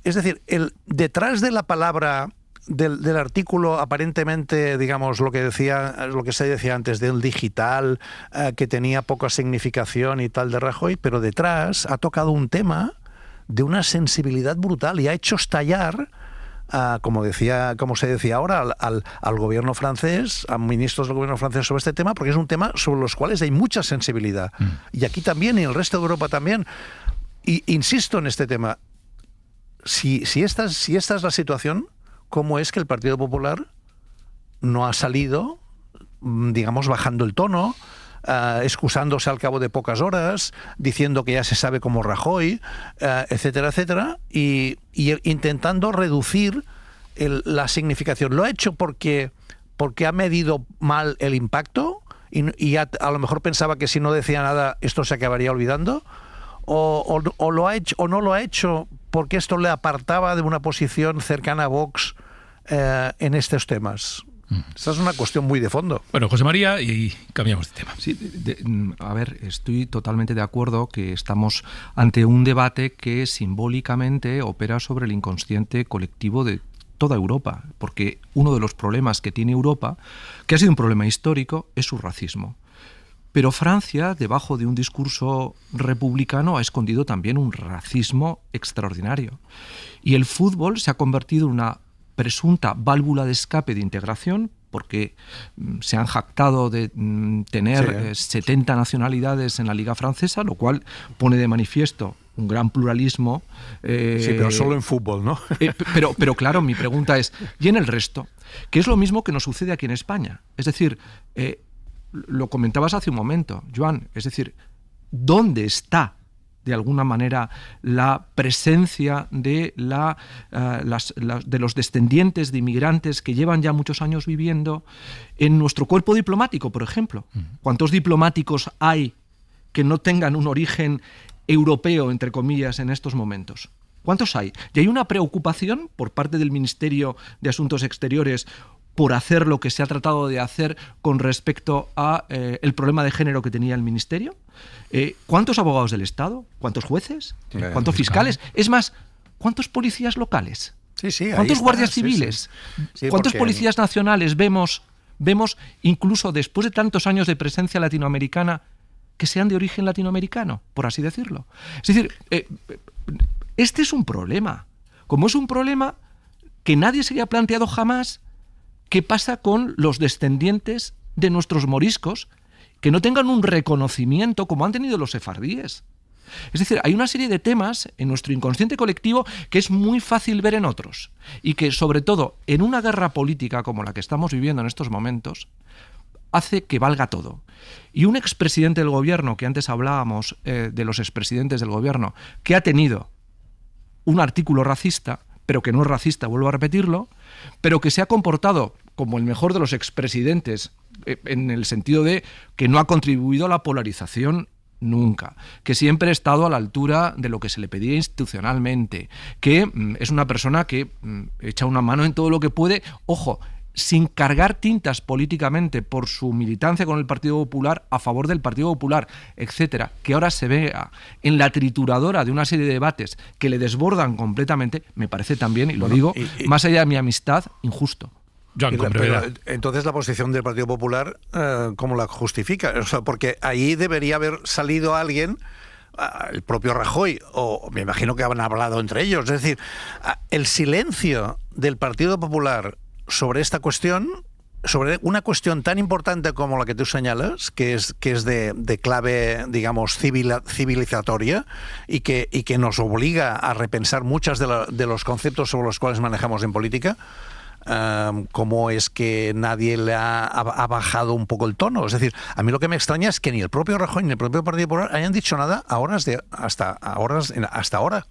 Es decir, detrás de la palabra del artículo, aparentemente, digamos, lo que se decía antes del digital, que tenía poca significación y tal, de Rajoy, pero detrás ha tocado un tema de una sensibilidad brutal y ha hecho estallar, como se decía ahora, al gobierno francés, a ministros del gobierno francés sobre este tema, porque es un tema sobre los cuales hay mucha sensibilidad. Y aquí también, y en el resto de Europa también. Y insisto en este tema. Si esta es la situación, ¿cómo es que el Partido Popular no ha salido, digamos, bajando el tono, excusándose al cabo de pocas horas, diciendo que ya se sabe cómo Rajoy, etcétera, etcétera, y intentando reducir la significación? ¿Lo ha hecho porque ha medido mal el impacto y a lo mejor pensaba que si no decía nada esto se acabaría olvidando? ¿O lo ha hecho, o no lo ha hecho porque esto le apartaba de una posición cercana a Vox en estos temas? Esta es una cuestión muy de fondo. Bueno, José María, y cambiamos de tema. Sí, a ver, estoy totalmente de acuerdo que estamos ante un debate que simbólicamente opera sobre el inconsciente colectivo de toda Europa, porque uno de los problemas que tiene Europa, que ha sido un problema histórico, es su racismo. Pero Francia, debajo de un discurso republicano, ha escondido también un racismo extraordinario. Y el fútbol se ha convertido en una presunta válvula de escape de integración, porque se han jactado de tener 70 nacionalidades en la Liga Francesa, lo cual pone de manifiesto un gran pluralismo. Sí, pero solo en fútbol, ¿no? Pero claro, mi pregunta es, ¿y en el resto? Que es lo mismo que nos sucede aquí en España. Es decir, lo comentabas hace un momento, Joan, es decir, ¿dónde está de alguna manera la presencia de, de los descendientes de inmigrantes que llevan ya muchos años viviendo en nuestro cuerpo diplomático, por ejemplo? ¿Cuántos diplomáticos hay que no tengan un origen europeo, entre comillas, en estos momentos? ¿Cuántos hay? Y hay una preocupación por parte del Ministerio de Asuntos Exteriores por hacer lo que se ha tratado de hacer con respecto a el problema de género que tenía el Ministerio. ¿Cuántos abogados del Estado? ¿Cuántos jueces? ¿Cuántos fiscales? Es más, ¿cuántos policías locales? ¿Cuántos guardias civiles? ¿Cuántos policías nacionales vemos, incluso después de tantos años de presencia latinoamericana, que sean de origen latinoamericano, por así decirlo? Es decir, este es un problema. Como es un problema que nadie se había planteado jamás, ¿qué pasa con los descendientes de nuestros moriscos que no tengan un reconocimiento como han tenido los sefardíes? Es decir, hay una serie de temas en nuestro inconsciente colectivo que es muy fácil ver en otros y que, sobre todo, en una guerra política como la que estamos viviendo en estos momentos, hace que valga todo. Y un expresidente del gobierno, que antes hablábamos de los expresidentes del gobierno, que ha tenido un artículo racista, pero que no es racista, vuelvo a repetirlo, pero que se ha comportado como el mejor de los expresidentes, en el sentido de que no ha contribuido a la polarización nunca, que siempre ha estado a la altura de lo que se le pedía institucionalmente, que es una persona que echa una mano en todo lo que puede, ojo, sin cargar tintas políticamente por su militancia con el Partido Popular, a favor del Partido Popular, etcétera, que ahora se vea en la trituradora de una serie de debates que le desbordan completamente, me parece también, y lo digo, más allá de mi amistad, injusto. Pero, entonces la posición del Partido Popular, ¿cómo la justifica? O sea, porque ahí debería haber salido alguien, el propio Rajoy, o me imagino que han hablado entre ellos. Es decir, el silencio del Partido Popular sobre esta cuestión, sobre una cuestión tan importante como la que tú señalas, que es de clave, digamos, civilizatoria y que nos obliga a repensar muchos de los conceptos sobre los cuales manejamos en política, cómo es que nadie le ha bajado un poco el tono. Es decir, a mí lo que me extraña es que ni el propio Rajoy ni el propio Partido Popular hayan dicho nada hasta ahora.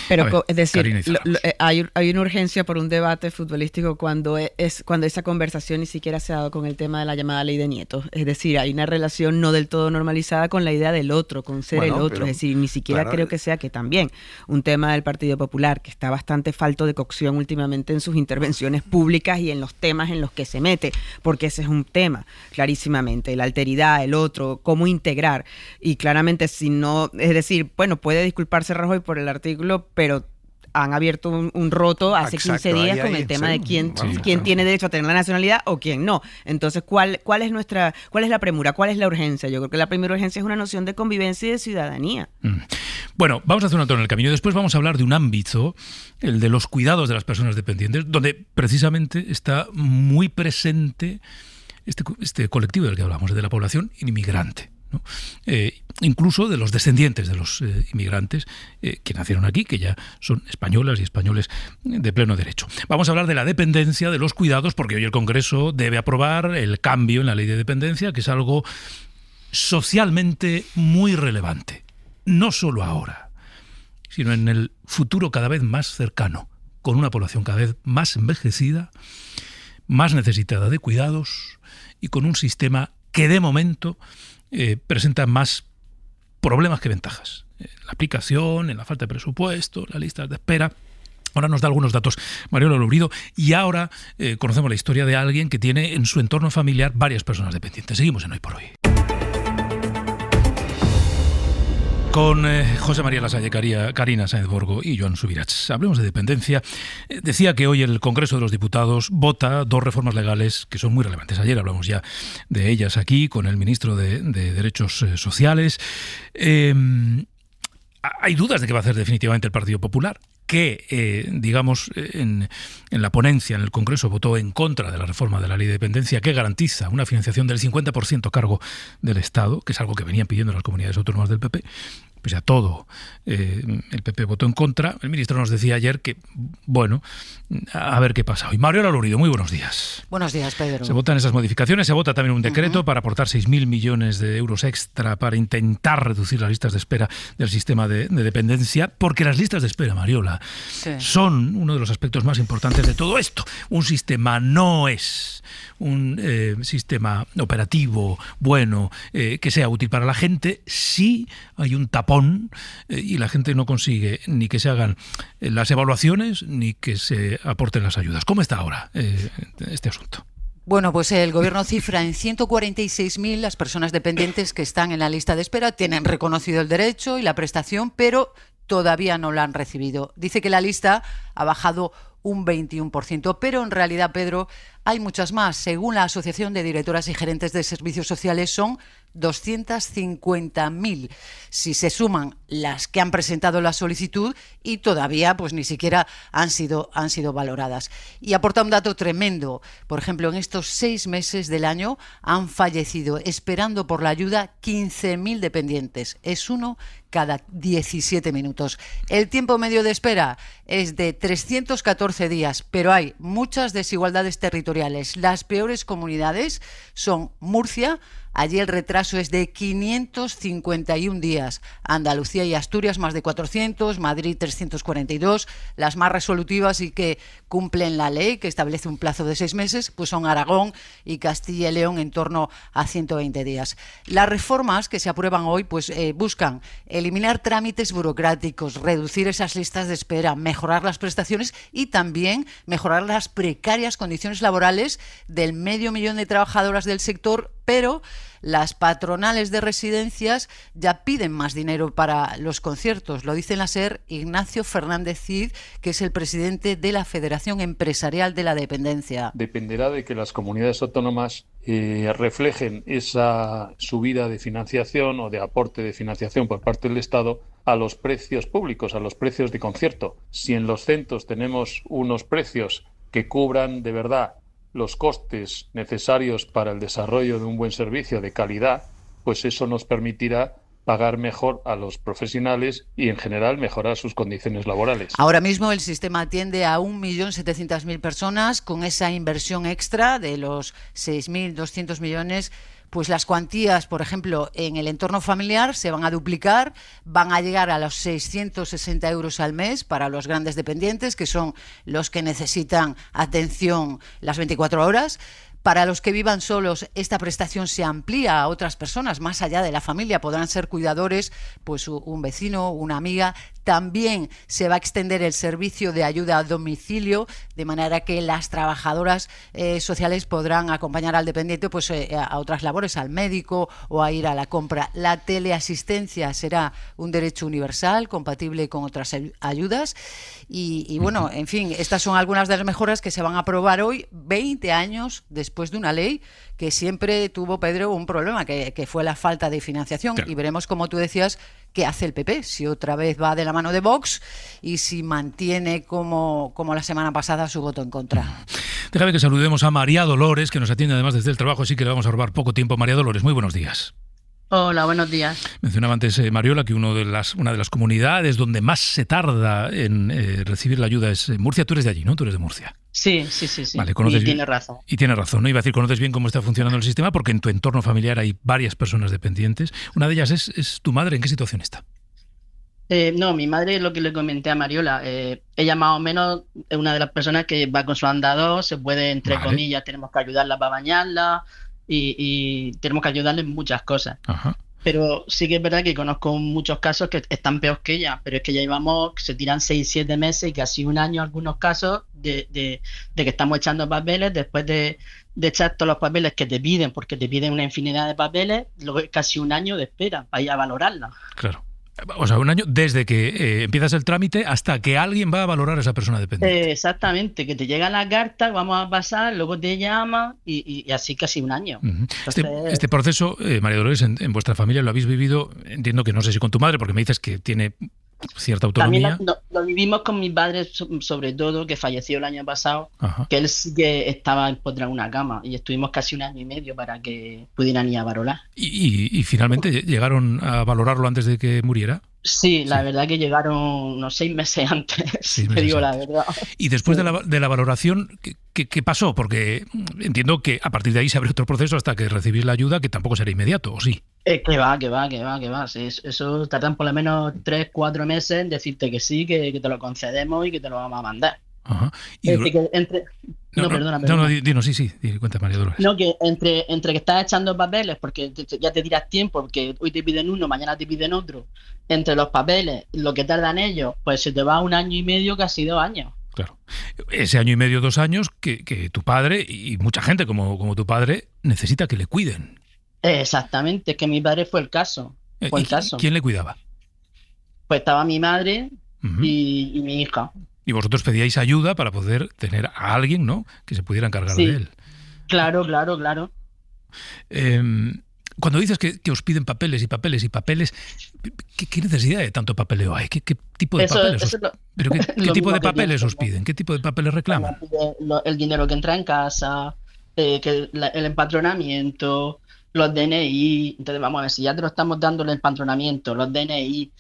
Pero ver, es decir, Karina, hay una urgencia por un debate futbolístico cuando esa conversación ni siquiera se ha dado con el tema de la llamada ley de Nieto. Es decir, hay una relación no del todo normalizada con la idea del otro, con ser el otro. Es decir, ni siquiera creo que sea que también un tema del Partido Popular que está bastante falto de cocción últimamente en sus intervenciones públicas y en los temas en los que se mete, porque ese es un tema, clarísimamente, la alteridad, el otro, cómo integrar. Y claramente, si no, es decir, bueno, puede disculparse Rajoy por el artículo, pero han abierto un roto hace 15 días con el tema de quién tiene derecho a tener la nacionalidad o quién no. Entonces, ¿cuál es la premura? ¿Cuál es la urgencia? Yo creo que la primera urgencia es una noción de convivencia y de ciudadanía. Bueno, vamos a hacer un alto en el camino. Después vamos a hablar de un ámbito, el de los cuidados de las personas dependientes, donde precisamente está muy presente este colectivo del que hablamos, el de la población inmigrante, ¿no? Incluso de los descendientes de los inmigrantes que nacieron aquí, que ya son españolas y españoles de pleno derecho. Vamos a hablar de la dependencia, de los cuidados, porque hoy el Congreso debe aprobar el cambio en la ley de dependencia, que es algo socialmente muy relevante, no solo ahora, sino en el futuro cada vez más cercano, con una población cada vez más envejecida, más necesitada de cuidados y con un sistema que de momento presenta más problemas que ventajas. La aplicación, en la falta de presupuesto, las listas de espera. Ahora nos da algunos datos Mariola Lourido y ahora conocemos la historia de alguien que tiene en su entorno familiar varias personas dependientes. Seguimos en Hoy por Hoy. Con José María Lasalle, Carina Sáenz Borgo y Joan Subirats. Hablemos de dependencia. Decía que hoy el Congreso de los Diputados vota 2 reformas legales que son muy relevantes. Ayer hablamos ya de ellas aquí con el ministro de Derechos Sociales. Hay dudas de qué va a hacer definitivamente el Partido Popular, que, digamos, en la ponencia en el Congreso votó en contra de la reforma de la Ley de Dependencia, que garantiza una financiación del 50% a cargo del Estado, que es algo que venían pidiendo las comunidades autónomas del PP. Pues a todo, el PP votó en contra. El ministro nos decía ayer que, bueno, a ver qué pasa hoy. Mariola Lourido, muy buenos días. Buenos días, Pedro. Se votan esas modificaciones, se vota también un decreto para aportar 6.000 millones de euros extra para intentar reducir las listas de espera del sistema de dependencia, porque las listas de espera, Mariola, son uno de los aspectos más importantes de todo esto. Un sistema no es un sistema operativo bueno que sea útil para la gente si hay un tapón y la gente no consigue ni que se hagan las evaluaciones ni que se aporten las ayudas. ¿Cómo está ahora este asunto? Bueno, pues el Gobierno cifra en 146.000 las personas dependientes que están en la lista de espera, tienen reconocido el derecho y la prestación, pero todavía no la han recibido. Dice que la lista ha bajado un 21%, pero en realidad, Pedro, hay muchas más. Según la Asociación de Directoras y Gerentes de Servicios Sociales, son 250.000 si se suman las que han presentado la solicitud y todavía pues ni siquiera han sido valoradas. Y aporta un dato tremendo. Por ejemplo, en estos 6 meses del año han fallecido esperando por la ayuda 15.000 dependientes. Es uno cada 17 minutos. El tiempo medio de espera es de 314 días, pero hay muchas desigualdades territoriales. Las peores comunidades son Murcia. Allí el retraso es de 551 días. Andalucía y Asturias más de 400, Madrid 342. Las más resolutivas y que cumplen la ley, que establece un plazo de 6 meses, pues son Aragón y Castilla y León en torno a 120 días. Las reformas que se aprueban hoy pues buscan eliminar trámites burocráticos, reducir esas listas de espera, mejorar las prestaciones y también mejorar las precarias condiciones laborales del 500.000 de trabajadoras del sector, pero las patronales de residencias ya piden más dinero para los conciertos. Lo dice en la SER Ignacio Fernández Cid, que es el presidente de la Federación Empresarial de la Dependencia. Dependerá de que las comunidades autónomas reflejen esa subida de financiación o de aporte de financiación por parte del Estado a los precios públicos, a los precios de concierto. Si en los centros tenemos unos precios que cubran de verdad los costes necesarios para el desarrollo de un buen servicio de calidad, pues eso nos permitirá pagar mejor a los profesionales y, en general, mejorar sus condiciones laborales. Ahora mismo el sistema atiende a 1.700.000 personas. Con esa inversión extra de los 6.200 millones, pues las cuantías, por ejemplo, en el entorno familiar se van a duplicar, van a llegar a los 660 euros al mes para los grandes dependientes, que son los que necesitan atención las 24 horas. Para los que vivan solos, esta prestación se amplía a otras personas, más allá de la familia. Podrán ser cuidadores, pues un vecino, una amiga. También se va a extender el servicio de ayuda a domicilio, de manera que las trabajadoras sociales podrán acompañar al dependiente pues, a otras labores, al médico o a ir a la compra. La teleasistencia será un derecho universal, compatible con otras ayudas. Y bueno, en fin, estas son algunas de las mejoras que se van a aprobar hoy, 20 años después de una ley que siempre tuvo, Pedro, un problema, que fue la falta de financiación. Claro. Y veremos, como tú decías, qué hace el PP, si otra vez va de la mano de Vox y si mantiene como la semana pasada su voto en contra. Déjame que saludemos a María Dolores, que nos atiende además desde el trabajo, así que le vamos a robar poco tiempo. María Dolores, muy buenos días. Hola, buenos días. Mencionaba antes, Mariola, que una de las comunidades donde más se tarda en recibir la ayuda es Murcia. Tú eres de allí, ¿no? Tú eres de Murcia. Sí. Vale, y tiene razón. Y tiene razón, ¿no? Iba a decir, conoces bien cómo está funcionando el sistema, porque en tu entorno familiar hay varias personas dependientes. Una de ellas es tu madre. ¿En qué situación está? No, mi madre es lo que le comenté a Mariola. Ella más o menos es una de las personas que va con su andador, se puede, entre comillas, tenemos que ayudarla para bañarla y tenemos que ayudarle en muchas cosas. Ajá. Pero sí que es verdad que conozco muchos casos que están peor que ella, pero es que ya llevamos, se tiran 6-7 meses y casi un año algunos casos de que estamos echando papeles después de echar todos los papeles que te piden, porque te piden una infinidad de papeles, luego casi un año de espera para ir a valorarla. Claro. O sea, un año desde que empiezas el trámite hasta que alguien va a valorar a esa persona dependiente. Exactamente, que te llega la carta, vamos a pasar, luego te llama y así casi un año. Entonces, Este proceso, María Dolores, en vuestra familia lo habéis vivido, entiendo que no sé si con tu madre, porque me dices que tiene cierta autonomía. También lo vivimos con mi padre, sobre todo, que falleció el año pasado, Ajá. que él sí que estaba empotrado en una cama y estuvimos casi un año y medio para que pudieran ir a valorar. Y finalmente llegaron a valorarlo antes de que muriera. Sí, la verdad que llegaron unos 6 meses antes, te digo la verdad. Y después de la valoración, ¿qué pasó? Porque entiendo que a partir de ahí se abre otro proceso hasta que recibís la ayuda, que tampoco será inmediato, ¿o sí? Que va. Sí, eso tardan por lo menos 3-4 meses en decirte que sí, que te lo concedemos y que te lo vamos a mandar. Ajá. Perdona. Dinos, sí, cuenta, María Dolores. No, que entre que estás echando papeles, porque ya te tiras tiempo, porque hoy te piden uno, mañana te piden otro, entre los papeles, lo que tardan ellos, pues se te va 1 año y medio, casi 2 años. Claro. Ese año y medio, 2 años, que tu padre y mucha gente como tu padre necesita que le cuiden. Exactamente, es que mi padre fue el caso. ¿Quién le cuidaba? Pues estaba mi madre y mi hija. Y vosotros pedíais ayuda para poder tener a alguien, ¿no?, que se pudiera encargar de él. Claro. Cuando dices que os piden papeles, ¿qué necesidad de tanto papeleo hay? ¿Qué tipo de papeles? ¿Qué tipo de papeles os piden? ¿Qué tipo de papeles reclaman? El dinero que entra en casa, el empadronamiento, los DNI. Entonces, vamos a ver, si ya te lo estamos dando el empadronamiento, los DNI,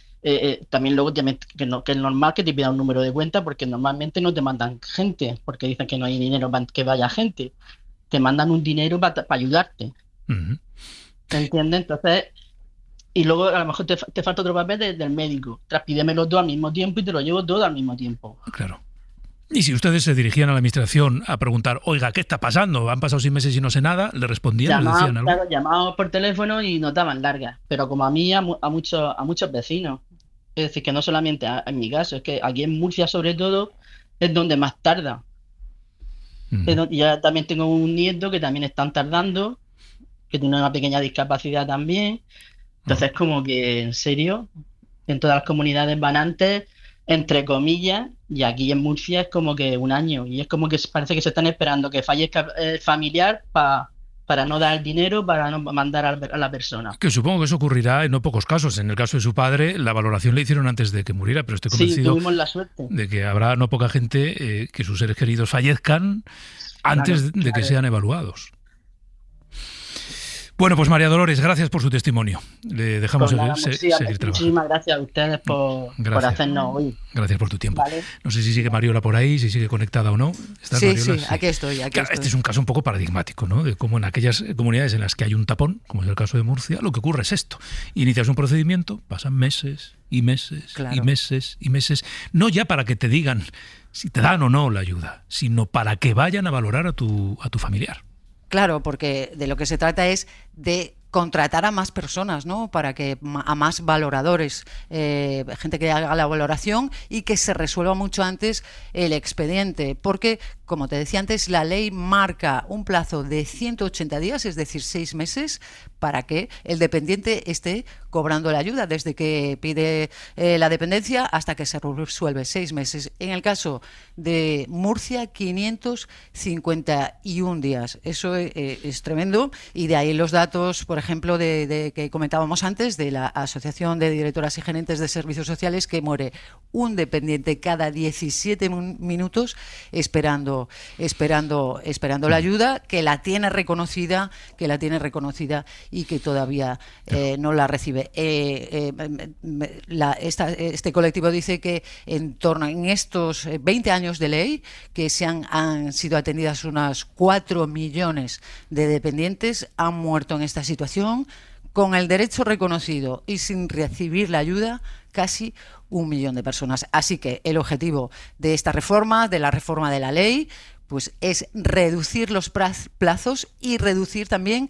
también luego que es normal que te pidan un número de cuenta, porque normalmente no te mandan gente, porque dicen que no hay dinero para que vaya gente. Te mandan un dinero para ayudarte. ¿Entiendes? Entonces, y luego a lo mejor te falta otro papel del médico. Pídeme los dos al mismo tiempo y te lo llevo todo al mismo tiempo. Claro. Y si ustedes se dirigían a la administración a preguntar, oiga, ¿qué está pasando? Han pasado 6 meses y no sé nada, ¿le respondían? ¿Le decían algo? Claro, llamaban por teléfono y no daban largas. Pero como a mí, a muchos vecinos. Es decir, que no solamente en mi caso, es que aquí en Murcia, sobre todo, es donde más tarda. Ya también tengo un nieto que también están tardando, que tiene una pequeña discapacidad también. Entonces, como que, en serio, en todas las comunidades van antes, entre comillas, y aquí en Murcia es como que 1 año. Y es como que parece que se están esperando que fallezca el familiar para no dar dinero, para no mandar a la persona. Que supongo que eso ocurrirá en no pocos casos. En el caso de su padre, la valoración le hicieron antes de que muriera, pero estoy convencido tuvimos la suerte de que habrá no poca gente que sus seres queridos fallezcan antes de que sean evaluados. Bueno, pues María Dolores, gracias por su testimonio. Le dejamos seguir trabajando. Muchísimas gracias a ustedes por hacernos oír. Gracias por tu tiempo. Vale. No sé si sigue Mariola por ahí, si sigue conectada o no. Sí, Mariola? sí, aquí estoy. Este es un caso un poco paradigmático, ¿no? De cómo en aquellas comunidades en las que hay un tapón, como es el caso de Murcia, lo que ocurre es esto. Inicias un procedimiento, pasan meses y meses y meses y meses, no ya para que te digan si te dan o no la ayuda, sino para que vayan a valorar a tu familiar. Claro, porque de lo que se trata es de contratar a más personas, ¿no? Para que a más valoradores, gente que haga la valoración y que se resuelva mucho antes el expediente, porque, como te decía antes, la ley marca un plazo de 180 días, es decir, 6 meses, para que el dependiente esté cobrando la ayuda, desde que pide la dependencia hasta que se resuelve, 6 meses. En el caso de Murcia, 551 días. Eso es tremendo, y de ahí los datos, por ejemplo, de que comentábamos antes, de la Asociación de Directoras y Gerentes de Servicios Sociales, que muere un dependiente cada 17 minutos esperando la ayuda, que la tiene reconocida y que todavía no la recibe. Este colectivo dice que en estos 20 años de ley, que han sido atendidas unas 4 millones de dependientes, han muerto en esta situación con el derecho reconocido y sin recibir la ayuda casi 1 millón de personas. Así que el objetivo de esta reforma, de la reforma de la ley, pues es reducir los plazos y reducir también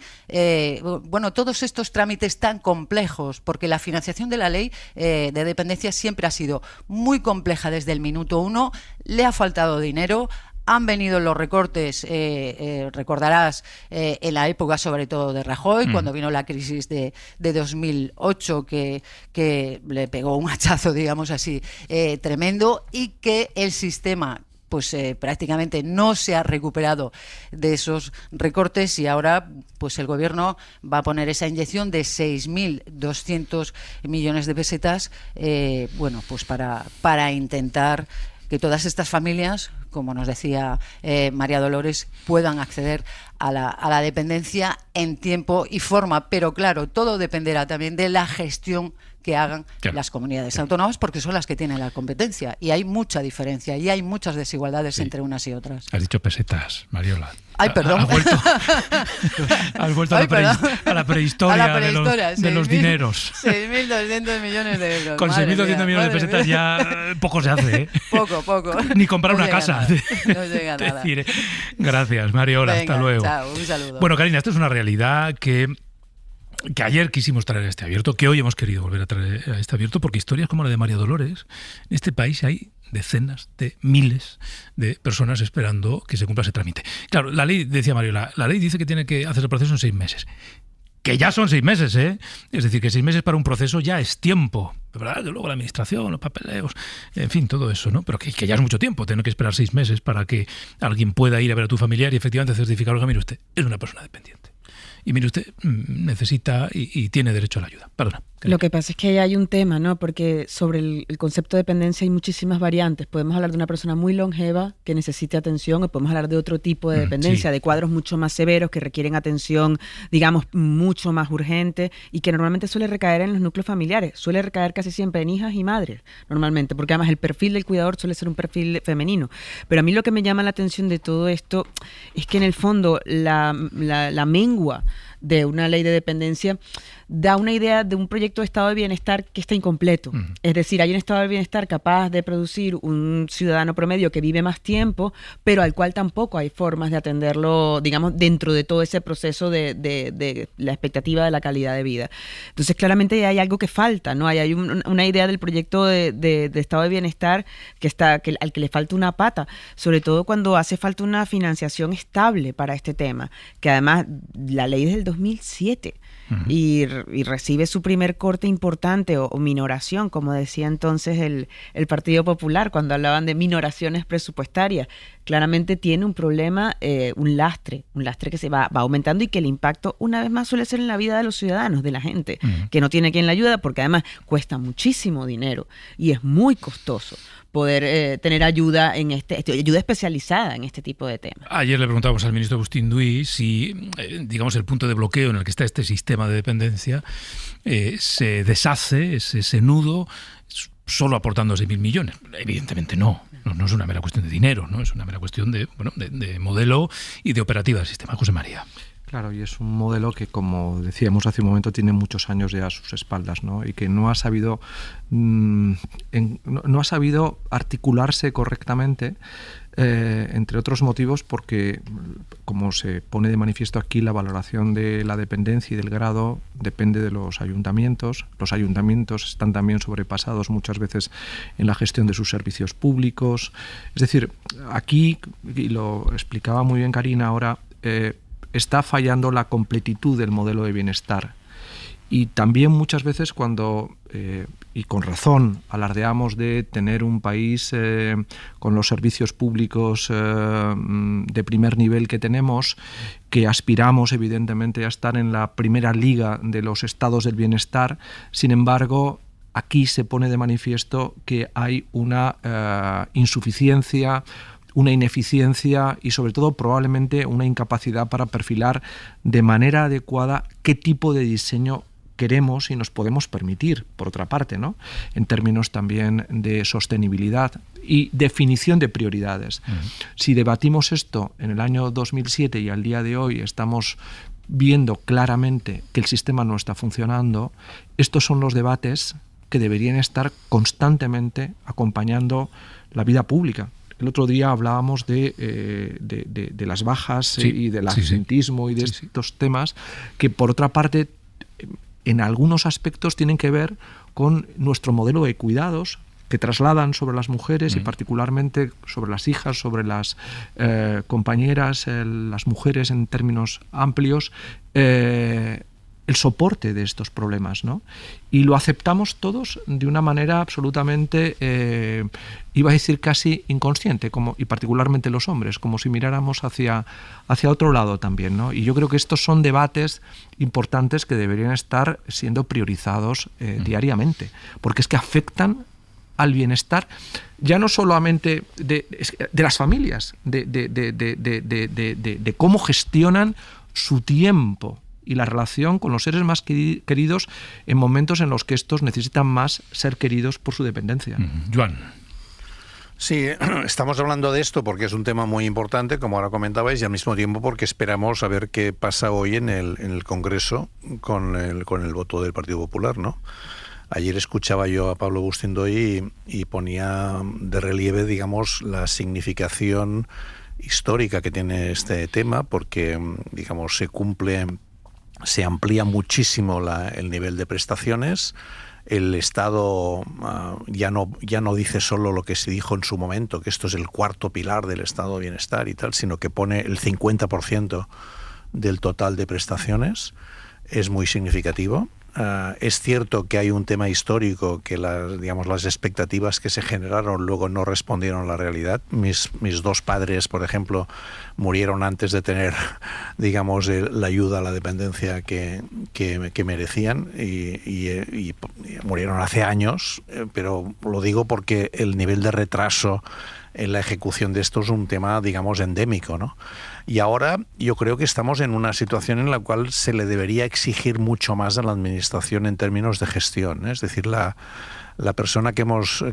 todos estos trámites tan complejos, porque la financiación de la ley de dependencia siempre ha sido muy compleja desde el minuto 1, le ha faltado dinero, Han venido los recortes, recordarás, en la época sobre todo de Rajoy, cuando vino la crisis de 2008, que le pegó un hachazo, digamos así, tremendo, y que el sistema pues prácticamente no se ha recuperado de esos recortes, y ahora pues el gobierno va a poner esa inyección de 6.200 millones de pesetas, bueno, pues para intentar que todas estas familias, como nos decía María Dolores, puedan acceder a la dependencia en tiempo y forma. Pero claro, todo dependerá también de la gestión que hagan las comunidades autónomas, porque son las que tienen la competencia, y hay mucha diferencia y hay muchas desigualdades entre unas y otras. Has dicho pesetas, Mariola. Ay, perdón. Has vuelto a la prehistoria, de los dineros. 6.200 millones de euros. Con 6.200 millones de pesetas ya poco se hace, ¿eh? Poco. Ni comprar una casa. No llega nada. Gracias, Mariola. Venga, hasta luego. Chao, un saludo. Bueno, Karina, esta es una realidad que ayer quisimos traer a este abierto, que hoy hemos querido volver a traer a este abierto, porque historias como la de María Dolores, en este país hay decenas de miles de personas esperando que se cumpla ese trámite. Claro, la ley, decía Mariola, la ley dice que tiene que hacer el proceso en 6 meses. Que ya son 6 meses, ¿eh? Es decir, que 6 meses para un proceso ya es tiempo, ¿verdad? Que luego la administración, los papeleos, en fin, todo eso, ¿no? Pero que ya es mucho tiempo, tener que esperar 6 meses para que alguien pueda ir a ver a tu familiar y efectivamente certificar, oiga, mire usted, es una persona dependiente. Y mire usted, necesita y tiene derecho a la ayuda. Perdona. Lo que pasa es que hay un tema, ¿no? Porque sobre el concepto de dependencia hay muchísimas variantes. Podemos hablar de una persona muy longeva que necesite atención, o podemos hablar de otro tipo de dependencia, de cuadros mucho más severos que requieren atención, digamos, mucho más urgente, y que normalmente suele recaer en los núcleos familiares. Suele recaer casi siempre en hijas y madres, normalmente, porque además el perfil del cuidador suele ser un perfil femenino. Pero a mí lo que me llama la atención de todo esto es que en el fondo la mengua de una ley de dependencia da una idea de un proyecto de estado de bienestar que está incompleto. Es decir, hay un estado de bienestar capaz de producir un ciudadano promedio que vive más tiempo, pero al cual tampoco hay formas de atenderlo, digamos, dentro de todo ese proceso de la expectativa de la calidad de vida. Entonces, claramente hay algo que falta, ¿no? Hay una idea del proyecto de estado de bienestar al que le falta una pata, sobre todo cuando hace falta una financiación estable para este tema, que además la ley es del 2007. Y recibe su primer corte importante o minoración, como decía entonces el Partido Popular cuando hablaban de minoraciones presupuestarias. Claramente tiene un problema, un lastre que se va aumentando, y que el impacto una vez más suele ser en la vida de los ciudadanos, de la gente, que no tiene quien la ayuda, porque además cuesta muchísimo dinero y es muy costoso poder tener ayuda ayuda especializada en este tipo de temas. Ayer le preguntábamos al ministro Agustín Duy si, digamos, el punto de bloqueo en el que está este sistema de dependencia se deshace, ese nudo, solo aportando 6.000 millones. Evidentemente no es una mera cuestión de dinero, no es una mera cuestión de modelo y de operativa del sistema. José María. Claro, y es un modelo que, como decíamos hace un momento, tiene muchos años ya a sus espaldas, ¿no? Y que no ha sabido articularse correctamente, entre otros motivos porque, como se pone de manifiesto aquí, la valoración de la dependencia y del grado depende de los ayuntamientos. Los ayuntamientos están también sobrepasados muchas veces en la gestión de sus servicios públicos. Es decir, aquí, y lo explicaba muy bien Karina ahora, está fallando la completitud del modelo de bienestar. Y también muchas veces cuando, y con razón, alardeamos de tener un país con los servicios públicos de primer nivel que tenemos, que aspiramos evidentemente a estar en la primera liga de los estados del bienestar, sin embargo, aquí se pone de manifiesto que hay una insuficiencia, una ineficiencia y sobre todo probablemente una incapacidad para perfilar de manera adecuada qué tipo de diseño queremos y nos podemos permitir, por otra parte, ¿no? En términos también de sostenibilidad y definición de prioridades. Si debatimos esto en el año 2007 y al día de hoy estamos viendo claramente que el sistema no está funcionando, estos son los debates que deberían estar constantemente acompañando la vida pública. El otro día hablábamos de las bajas y del absentismo y de estos temas que, por otra parte, en algunos aspectos tienen que ver con nuestro modelo de cuidados, que trasladan sobre las mujeres y particularmente sobre las hijas, sobre las compañeras, las mujeres en términos amplios, el soporte de estos problemas, ¿no? Y lo aceptamos todos de una manera absolutamente, iba a decir casi inconsciente, y particularmente los hombres, como si miráramos hacia otro lado también, ¿no? Y yo creo que estos son debates importantes que deberían estar siendo priorizados diariamente, porque es que afectan al bienestar ya no solamente de las familias, de cómo gestionan su tiempo y la relación con los seres más queridos en momentos en los que estos necesitan más ser queridos por su dependencia. Joan. Sí, estamos hablando de esto porque es un tema muy importante, como ahora comentabais, y al mismo tiempo porque esperamos a ver qué pasa hoy en el Congreso con el voto del Partido Popular, ¿no? Ayer escuchaba yo a Pablo Bustindoy y ponía de relieve, digamos, la significación histórica que tiene este tema, porque, digamos, se amplía muchísimo el nivel de prestaciones. El Estado ya no dice solo lo que se dijo en su momento, que esto es el cuarto pilar del Estado de Bienestar y tal, sino que pone el 50% del total de prestaciones. Es muy significativo. Es cierto que hay un tema histórico, que las expectativas que se generaron luego no respondieron a la realidad. Mis dos padres, por ejemplo, murieron antes de tener, digamos, la ayuda a la dependencia que merecían y murieron hace años, pero lo digo porque el nivel de retraso en la ejecución de esto es un tema, digamos, endémico, ¿no? Y ahora yo creo que estamos en una situación en la cual se le debería exigir mucho más a la administración en términos de gestión, ¿eh? Es decir, la persona que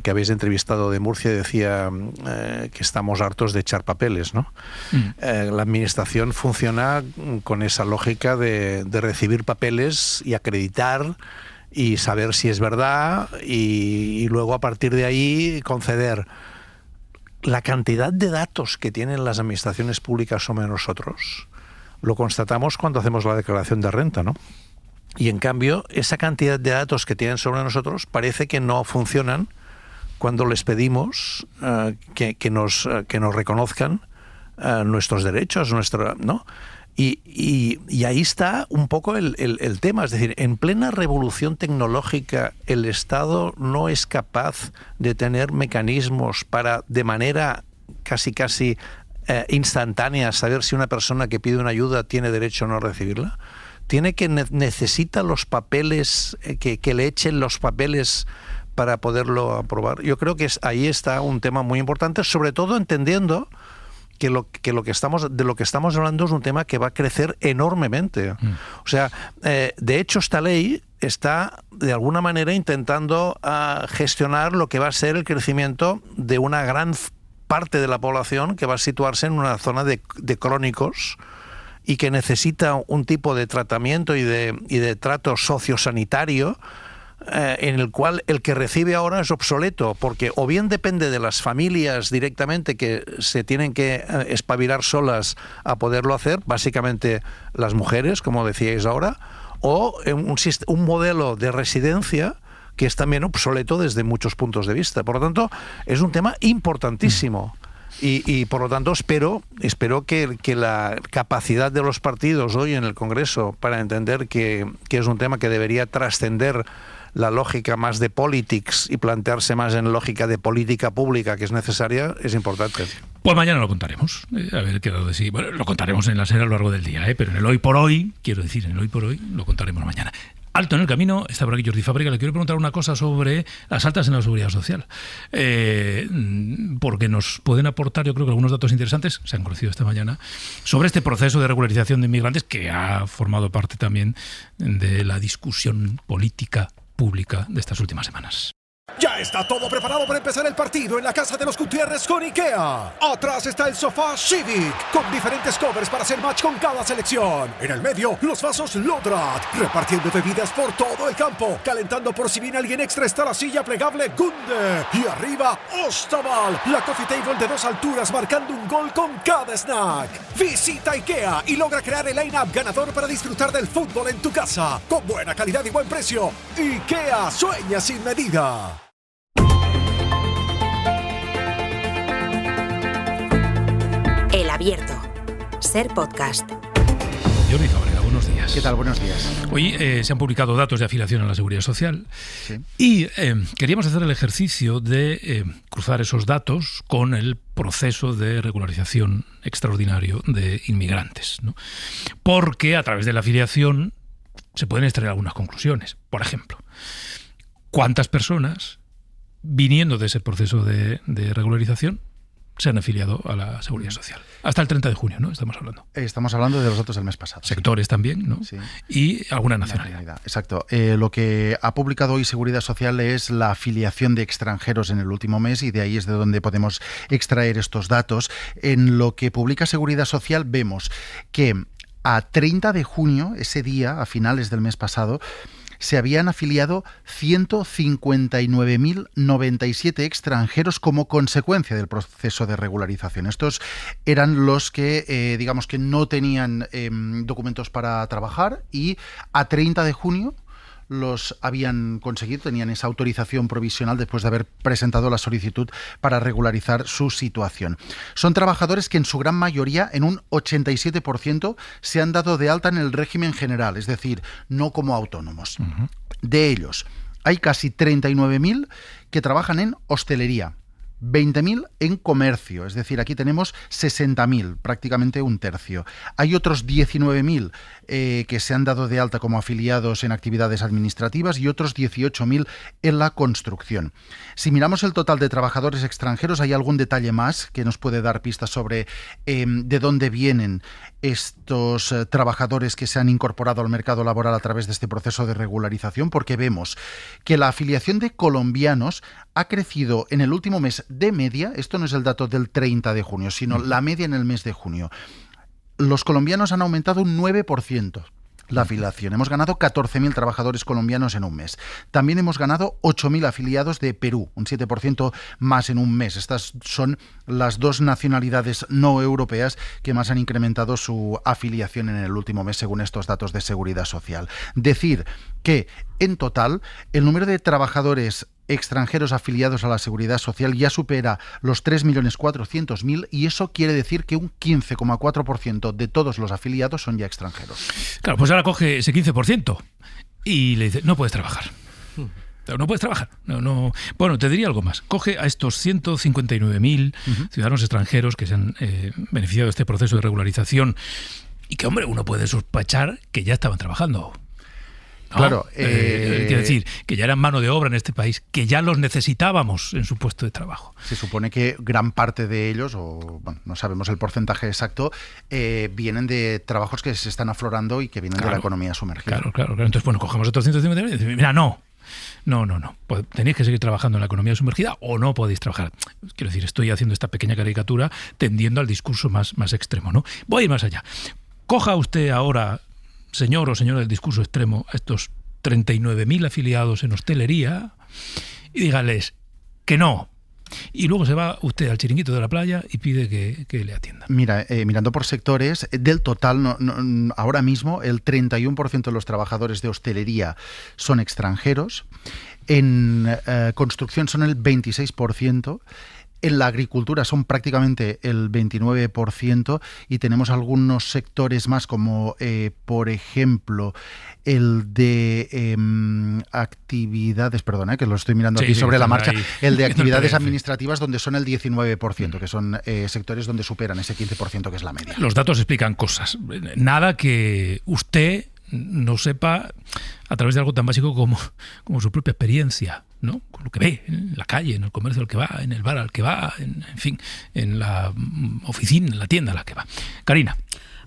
habéis entrevistado de Murcia decía que estamos hartos de echar papeles, ¿no? La administración funciona con esa lógica de recibir papeles y acreditar y saber si es verdad y luego a partir de ahí conceder. La cantidad de datos que tienen las administraciones públicas sobre nosotros lo constatamos cuando hacemos la declaración de renta, ¿no? Y en cambio, esa cantidad de datos que tienen sobre nosotros parece que no funcionan cuando les pedimos que nos reconozcan nuestros derechos, ¿no? Y ahí está un poco el tema, es decir, en plena revolución tecnológica el Estado no es capaz de tener mecanismos para, de manera casi instantánea, saber si una persona que pide una ayuda tiene derecho o no a recibirla. Necesita los papeles, que le echen los papeles para poderlo aprobar. Yo creo que ahí está un tema muy importante, sobre todo entendiendo que de lo que estamos hablando es un tema que va a crecer enormemente. O sea, de hecho esta ley está de alguna manera intentando gestionar lo que va a ser el crecimiento de una gran parte de la población que va a situarse en una zona de crónicos y que necesita un tipo de tratamiento y de trato sociosanitario en el cual el que recibe ahora es obsoleto, porque o bien depende de las familias directamente que se tienen que espabilar solas a poderlo hacer, básicamente las mujeres, como decíais ahora, o un modelo de residencia que es también obsoleto desde muchos puntos de vista. Por lo tanto, es un tema importantísimo. Y por lo tanto espero que la capacidad de los partidos hoy en el Congreso para entender que es un tema que debería trascender la lógica más de politics y plantearse más en lógica de política pública que es necesaria, es importante. Pues mañana lo contaremos. A ver qué de sí. Bueno, lo contaremos en la SER a lo largo del día, pero en el hoy por hoy, lo contaremos mañana. Alto en el camino, está por aquí Jordi Fábrica. Le quiero preguntar una cosa sobre las altas en la seguridad social, porque nos pueden aportar, yo creo que algunos datos interesantes, se han conocido esta mañana, sobre este proceso de regularización de inmigrantes que ha formado parte también de la discusión política pública de estas últimas semanas. Ya está todo preparado para empezar el partido en la casa de los Gutiérrez con IKEA. Atrás está el sofá Civic, con diferentes covers para hacer match con cada selección. En el medio, los vasos Lodrat, repartiendo bebidas por todo el campo. Calentando por si viene alguien extra está la silla plegable Gunde. Y arriba, Ostaval, la coffee table de 2 alturas marcando un gol con cada snack. Visita IKEA y logra crear el line-up ganador para disfrutar del fútbol en tu casa. Con buena calidad y buen precio. IKEA, sueña sin medida. Abierto. Ser Podcast. Jordi Fábrega, buenos días. ¿Qué tal? Buenos días. Hoy se han publicado datos de afiliación a la Seguridad Social y queríamos hacer el ejercicio de cruzar esos datos con el proceso de regularización extraordinario de inmigrantes, ¿no? Porque a través de la afiliación se pueden extraer algunas conclusiones. Por ejemplo, ¿cuántas personas, viniendo de ese proceso de regularización, se han afiliado a la Seguridad Social? Hasta el 30 de junio, ¿no? Estamos hablando de los datos del mes pasado. Sectores también, ¿no? Sí. Y alguna nacionalidad. Exacto. Lo que ha publicado hoy Seguridad Social es la afiliación de extranjeros en el último mes, y de ahí es de donde podemos extraer estos datos. En lo que publica Seguridad Social vemos que a 30 de junio, ese día, a finales del mes pasado, se habían afiliado 159.097 extranjeros como consecuencia del proceso de regularización. Estos eran los que, digamos que no tenían documentos para trabajar, y a 30 de junio los habían conseguido, tenían esa autorización provisional después de haber presentado la solicitud para regularizar su situación. Son trabajadores que en su gran mayoría, en un 87%, se han dado de alta en el régimen general, es decir, no como autónomos. Uh-huh. De ellos, hay casi 39.000 que trabajan en hostelería, 20.000 en comercio, es decir, aquí tenemos 60.000, prácticamente un tercio. Hay otros 19.000 que se han dado de alta como afiliados en actividades administrativas y otros 18.000 en la construcción. Si miramos el total de trabajadores extranjeros, hay algún detalle más que nos puede dar pistas sobre de dónde vienen estos trabajadores que se han incorporado al mercado laboral a través de este proceso de regularización, porque vemos que la afiliación de colombianos ha crecido en el último mes de media. Esto no es el dato del 30 de junio, sino la media en el mes de junio. Los colombianos han aumentado un 9%. La afiliación. Hemos ganado 14.000 trabajadores colombianos en un mes. También hemos ganado 8.000 afiliados de Perú, un 7% más en un mes. Estas son las dos nacionalidades no europeas que más han incrementado su afiliación en el último mes, según estos datos de Seguridad Social. Decir que, en total, el número de trabajadores extranjeros afiliados a la Seguridad Social ya supera los 3.400.000, y eso quiere decir que un 15,4% de todos los afiliados son ya extranjeros. Claro, pues ahora coge ese 15% y le dice, no puedes trabajar. No puedes trabajar. No. Bueno, te diría algo más. Coge a estos 159.000 ciudadanos extranjeros que se han beneficiado de este proceso de regularización y que, hombre, uno puede sospechar que ya estaban trabajando. ¿No? Claro. Quiero decir, que ya eran mano de obra en este país, que ya los necesitábamos en su puesto de trabajo. Se supone que gran parte de ellos, o bueno, no sabemos el porcentaje exacto, vienen de trabajos que se están aflorando y que vienen de la economía sumergida. Claro. Entonces, bueno, cogemos otros 150.000 y decimos, mira, no. Pues tenéis que seguir trabajando en la economía sumergida o no podéis trabajar. Quiero decir, estoy haciendo esta pequeña caricatura tendiendo al discurso más extremo, ¿no? Voy a ir más allá. Coja usted ahora, señor o señora del discurso extremo, a estos 39.000 afiliados en hostelería y dígales que no. Y luego se va usted al chiringuito de la playa y pide que le atiendan. Mira, mirando por sectores, del total, ahora mismo el 31% de los trabajadores de hostelería son extranjeros. En construcción son el 26%. En la agricultura son prácticamente el 29%, y tenemos algunos sectores más como, por ejemplo, el de actividades, perdona, que lo estoy mirando aquí sobre la marcha, el de actividades administrativas, donde son el 19%, que son sectores donde superan ese 15% que es la media. Los datos explican cosas. Nada que usted no sepa a través de algo tan básico como su propia experiencia, ¿no? Con lo que ve en la calle, en el comercio al que va, en el bar al que va, en fin, en la oficina, en la tienda a la que va. Karina.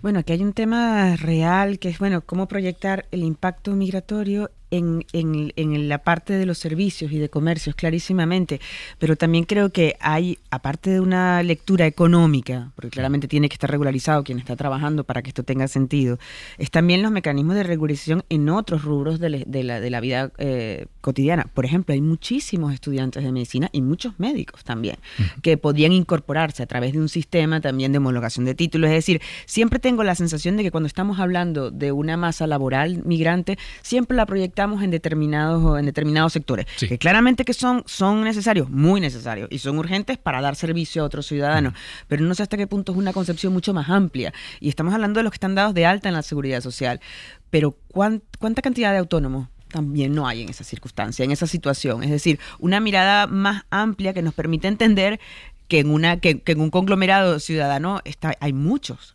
Bueno, aquí hay un tema real que es, bueno, cómo proyectar el impacto migratorio en la parte de los servicios y de comercios, clarísimamente, pero también creo que hay, aparte de una lectura económica, porque claramente tiene que estar regularizado quien está trabajando para que esto tenga sentido, es también los mecanismos de regularización en otros rubros de la vida cotidiana. Por ejemplo, hay muchísimos estudiantes de medicina y muchos médicos también, que podían incorporarse a través de un sistema también de homologación de títulos. Es decir, siempre tengo la sensación de que cuando estamos hablando de una masa laboral migrante, siempre la proyectamos necesitamos en determinados sectores, que claramente que son necesarios, muy necesarios, y son urgentes para dar servicio a otros ciudadanos, pero no sé hasta qué punto es una concepción mucho más amplia, y estamos hablando de los que están dados de alta en la seguridad social, pero ¿cuánta cantidad de autónomos también no hay en esa circunstancia, en esa situación? Es decir, una mirada más amplia que nos permite entender que en un conglomerado ciudadano hay muchos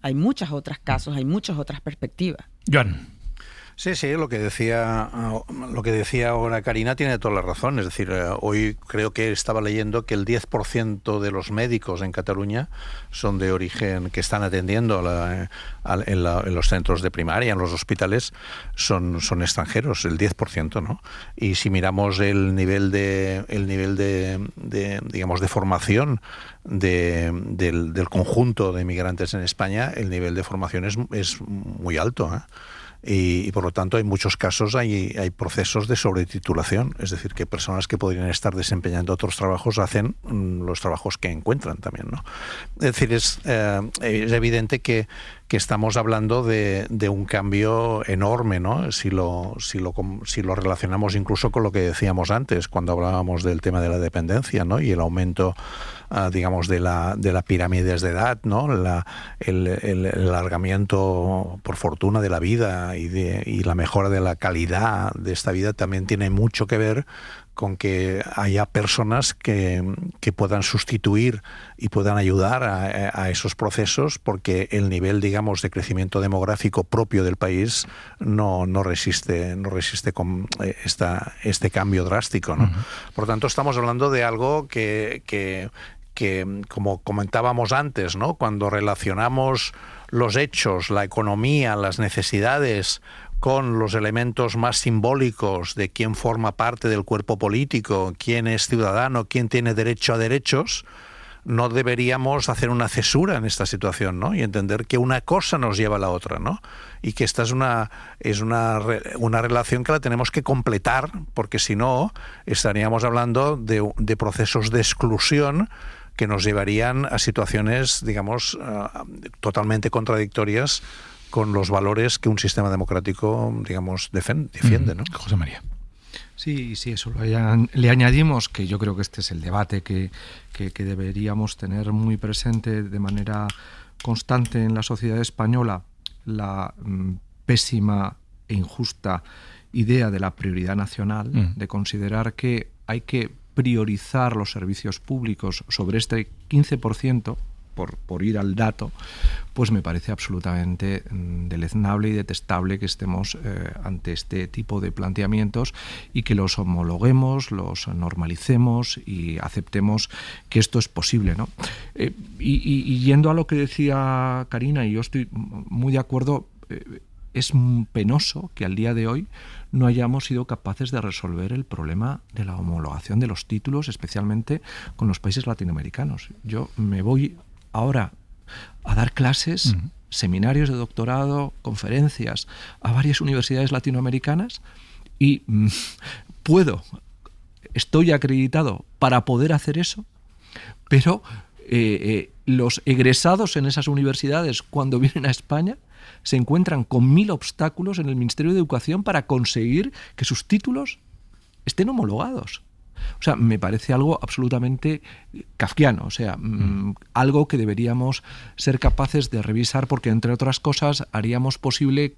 otros casos, hay muchas otras perspectivas. Joan. Sí, lo que decía ahora Karina tiene toda la razón. Es decir, hoy creo que estaba leyendo que el 10% de los médicos en Cataluña son de origen, que están atendiendo en los centros de primaria, en los hospitales, son extranjeros, el 10%, ¿no? Y si miramos el nivel de digamos, de formación del conjunto de inmigrantes en España, el nivel de formación es muy alto, ¿eh? Y por lo tanto, en muchos casos hay procesos de sobretitulación, es decir, que personas que podrían estar desempeñando otros trabajos hacen los trabajos que encuentran también, ¿no? Es decir, es evidente que estamos hablando de un cambio enorme, ¿no? Si lo relacionamos incluso con lo que decíamos antes, cuando hablábamos del tema de la dependencia, ¿no? Y el aumento, digamos, de la pirámides de edad, ¿no? El alargamiento, por fortuna, de la vida y la mejora de la calidad de esta vida también tiene mucho que ver con que haya personas que puedan sustituir y puedan ayudar a esos procesos, porque el nivel, digamos, de crecimiento demográfico propio del país no resiste con este cambio drástico, ¿no? Por lo tanto, estamos hablando de algo que como comentábamos antes, ¿no? Cuando relacionamos los hechos, la economía, las necesidades con los elementos más simbólicos de quién forma parte del cuerpo político, quién es ciudadano, quién tiene derecho a derechos, no deberíamos hacer una cesura en esta situación, ¿no? Y entender que una cosa nos lleva a la otra, ¿no? Y que esta es una relación que la tenemos que completar, porque si no estaríamos hablando de procesos de exclusión que nos llevarían a situaciones, digamos, totalmente contradictorias con los valores que un sistema democrático, digamos, defiende, ¿no? José María. Sí, eso. Le añadimos que yo creo que este es el debate que deberíamos tener muy presente de manera constante en la sociedad española, la pésima e injusta idea de la prioridad nacional, de considerar que hay que priorizar los servicios públicos sobre este 15%, por ir al dato, pues me parece absolutamente deleznable y detestable que estemos ante este tipo de planteamientos y que los homologuemos, los normalicemos y aceptemos que esto es posible, ¿no? Y yendo a lo que decía Karina, y yo estoy muy de acuerdo, es penoso que al día de hoy no hayamos sido capaces de resolver el problema de la homologación de los títulos, especialmente con los países latinoamericanos. Yo me voy ahora a dar clases, seminarios de doctorado, conferencias a varias universidades latinoamericanas y estoy acreditado para poder hacer eso, pero los egresados en esas universidades, cuando vienen a España, se encuentran con 1000 obstáculos en el Ministerio de Educación para conseguir que sus títulos estén homologados. O sea, me parece algo absolutamente kafkiano, o sea, algo que deberíamos ser capaces de revisar, porque entre otras cosas haríamos posible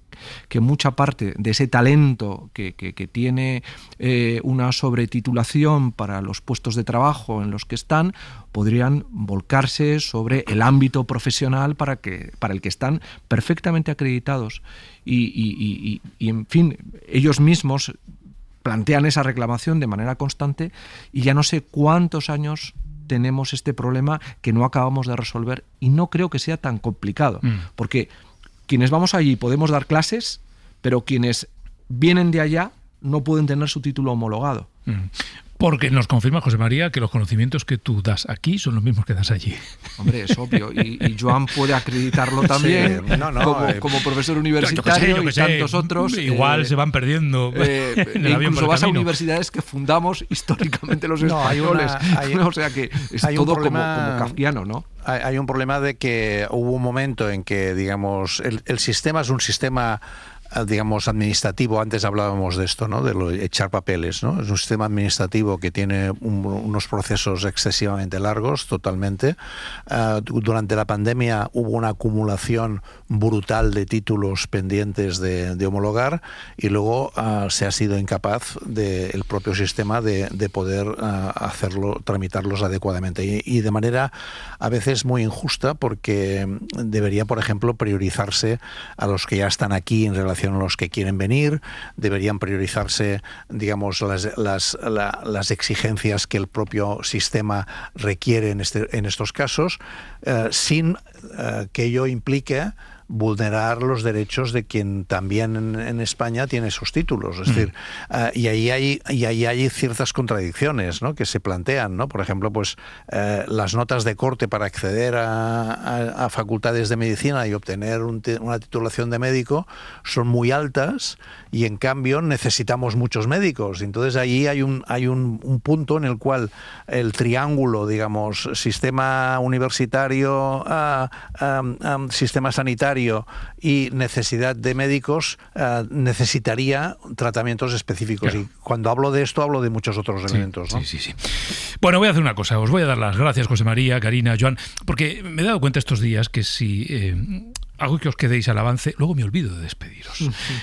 que mucha parte de ese talento que tiene una sobretitulación para los puestos de trabajo en los que están, podrían volcarse sobre el ámbito profesional para el que están perfectamente acreditados y en fin, ellos mismos plantean esa reclamación de manera constante y ya no sé cuántos años tenemos este problema que no acabamos de resolver, y no creo que sea tan complicado, porque quienes vamos allí podemos dar clases, pero quienes vienen de allá no pueden tener su título homologado. Porque nos confirma, José María, que los conocimientos que tú das aquí son los mismos que das allí. Hombre, es obvio. Y Joan puede acreditarlo también, sí, como profesor universitario, y tantos otros. Igual se van perdiendo. Incluso vas a universidades que fundamos históricamente los españoles. O sea que es todo como kafkiano, ¿no? Hay un problema de que hubo un momento en que, digamos, el sistema es un sistema digamos, administrativo. Antes hablábamos de esto, ¿no? De lo de echar papeles, ¿no? Es un sistema administrativo que tiene unos procesos excesivamente largos, totalmente. Durante la pandemia hubo una acumulación brutal de títulos pendientes de homologar, y luego se ha sido incapaz del propio sistema de poder tramitarlos adecuadamente, y de manera a veces muy injusta, porque debería, por ejemplo, priorizarse a los que ya están aquí en relación a los que quieren venir. Deberían priorizarse, digamos, las exigencias que el propio sistema requiere en estos casos, sin que ello implique vulnerar los derechos de quien también en España tiene esos títulos. Es decir, y ahí hay ciertas contradicciones, ¿no?, que se plantean, ¿no? Por ejemplo, pues las notas de corte para acceder a facultades de medicina y obtener una titulación de médico son muy altas, y en cambio necesitamos muchos médicos. Entonces ahí hay un punto en el cual el triángulo, digamos, sistema universitario, sistema sanitario y necesidad de médicos, necesitaría tratamientos específicos. Claro. Y cuando hablo de esto, hablo de muchos otros elementos, ¿no? Sí. Bueno, voy a hacer una cosa. Os voy a dar las gracias, José María, Karina, Joan, porque me he dado cuenta estos días que si hago que os quedéis al avance, luego me olvido de despediros.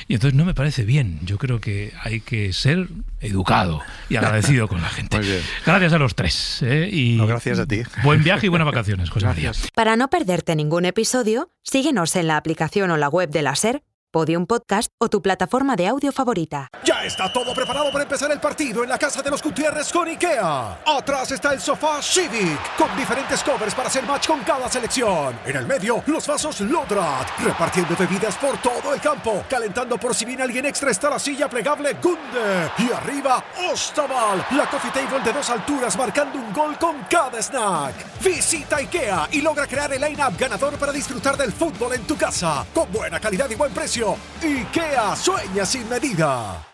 Y entonces no me parece bien. Yo creo que hay que ser educado y agradecido con la gente. Muy bien. Gracias a los tres. Y gracias a ti. Buen viaje y buenas vacaciones, José María. Para no perderte ningún episodio, síguenos en la aplicación o la web de la SER, Podium Podcast o tu plataforma de audio favorita. Ya está todo preparado para empezar el partido en la casa de los Gutiérrez con IKEA. Atrás está el sofá Civic, con diferentes covers para hacer match con cada selección. En el medio, los vasos Lodrat, repartiendo bebidas por todo el campo. Calentando por si viene alguien extra está la silla plegable Gunde. Y arriba, Ostaval, la coffee table de 2 alturas, marcando un gol con cada snack. Visita IKEA y logra crear el line-up ganador para disfrutar del fútbol en tu casa. Con buena calidad y buen precio. IKEA, sueña sin medida.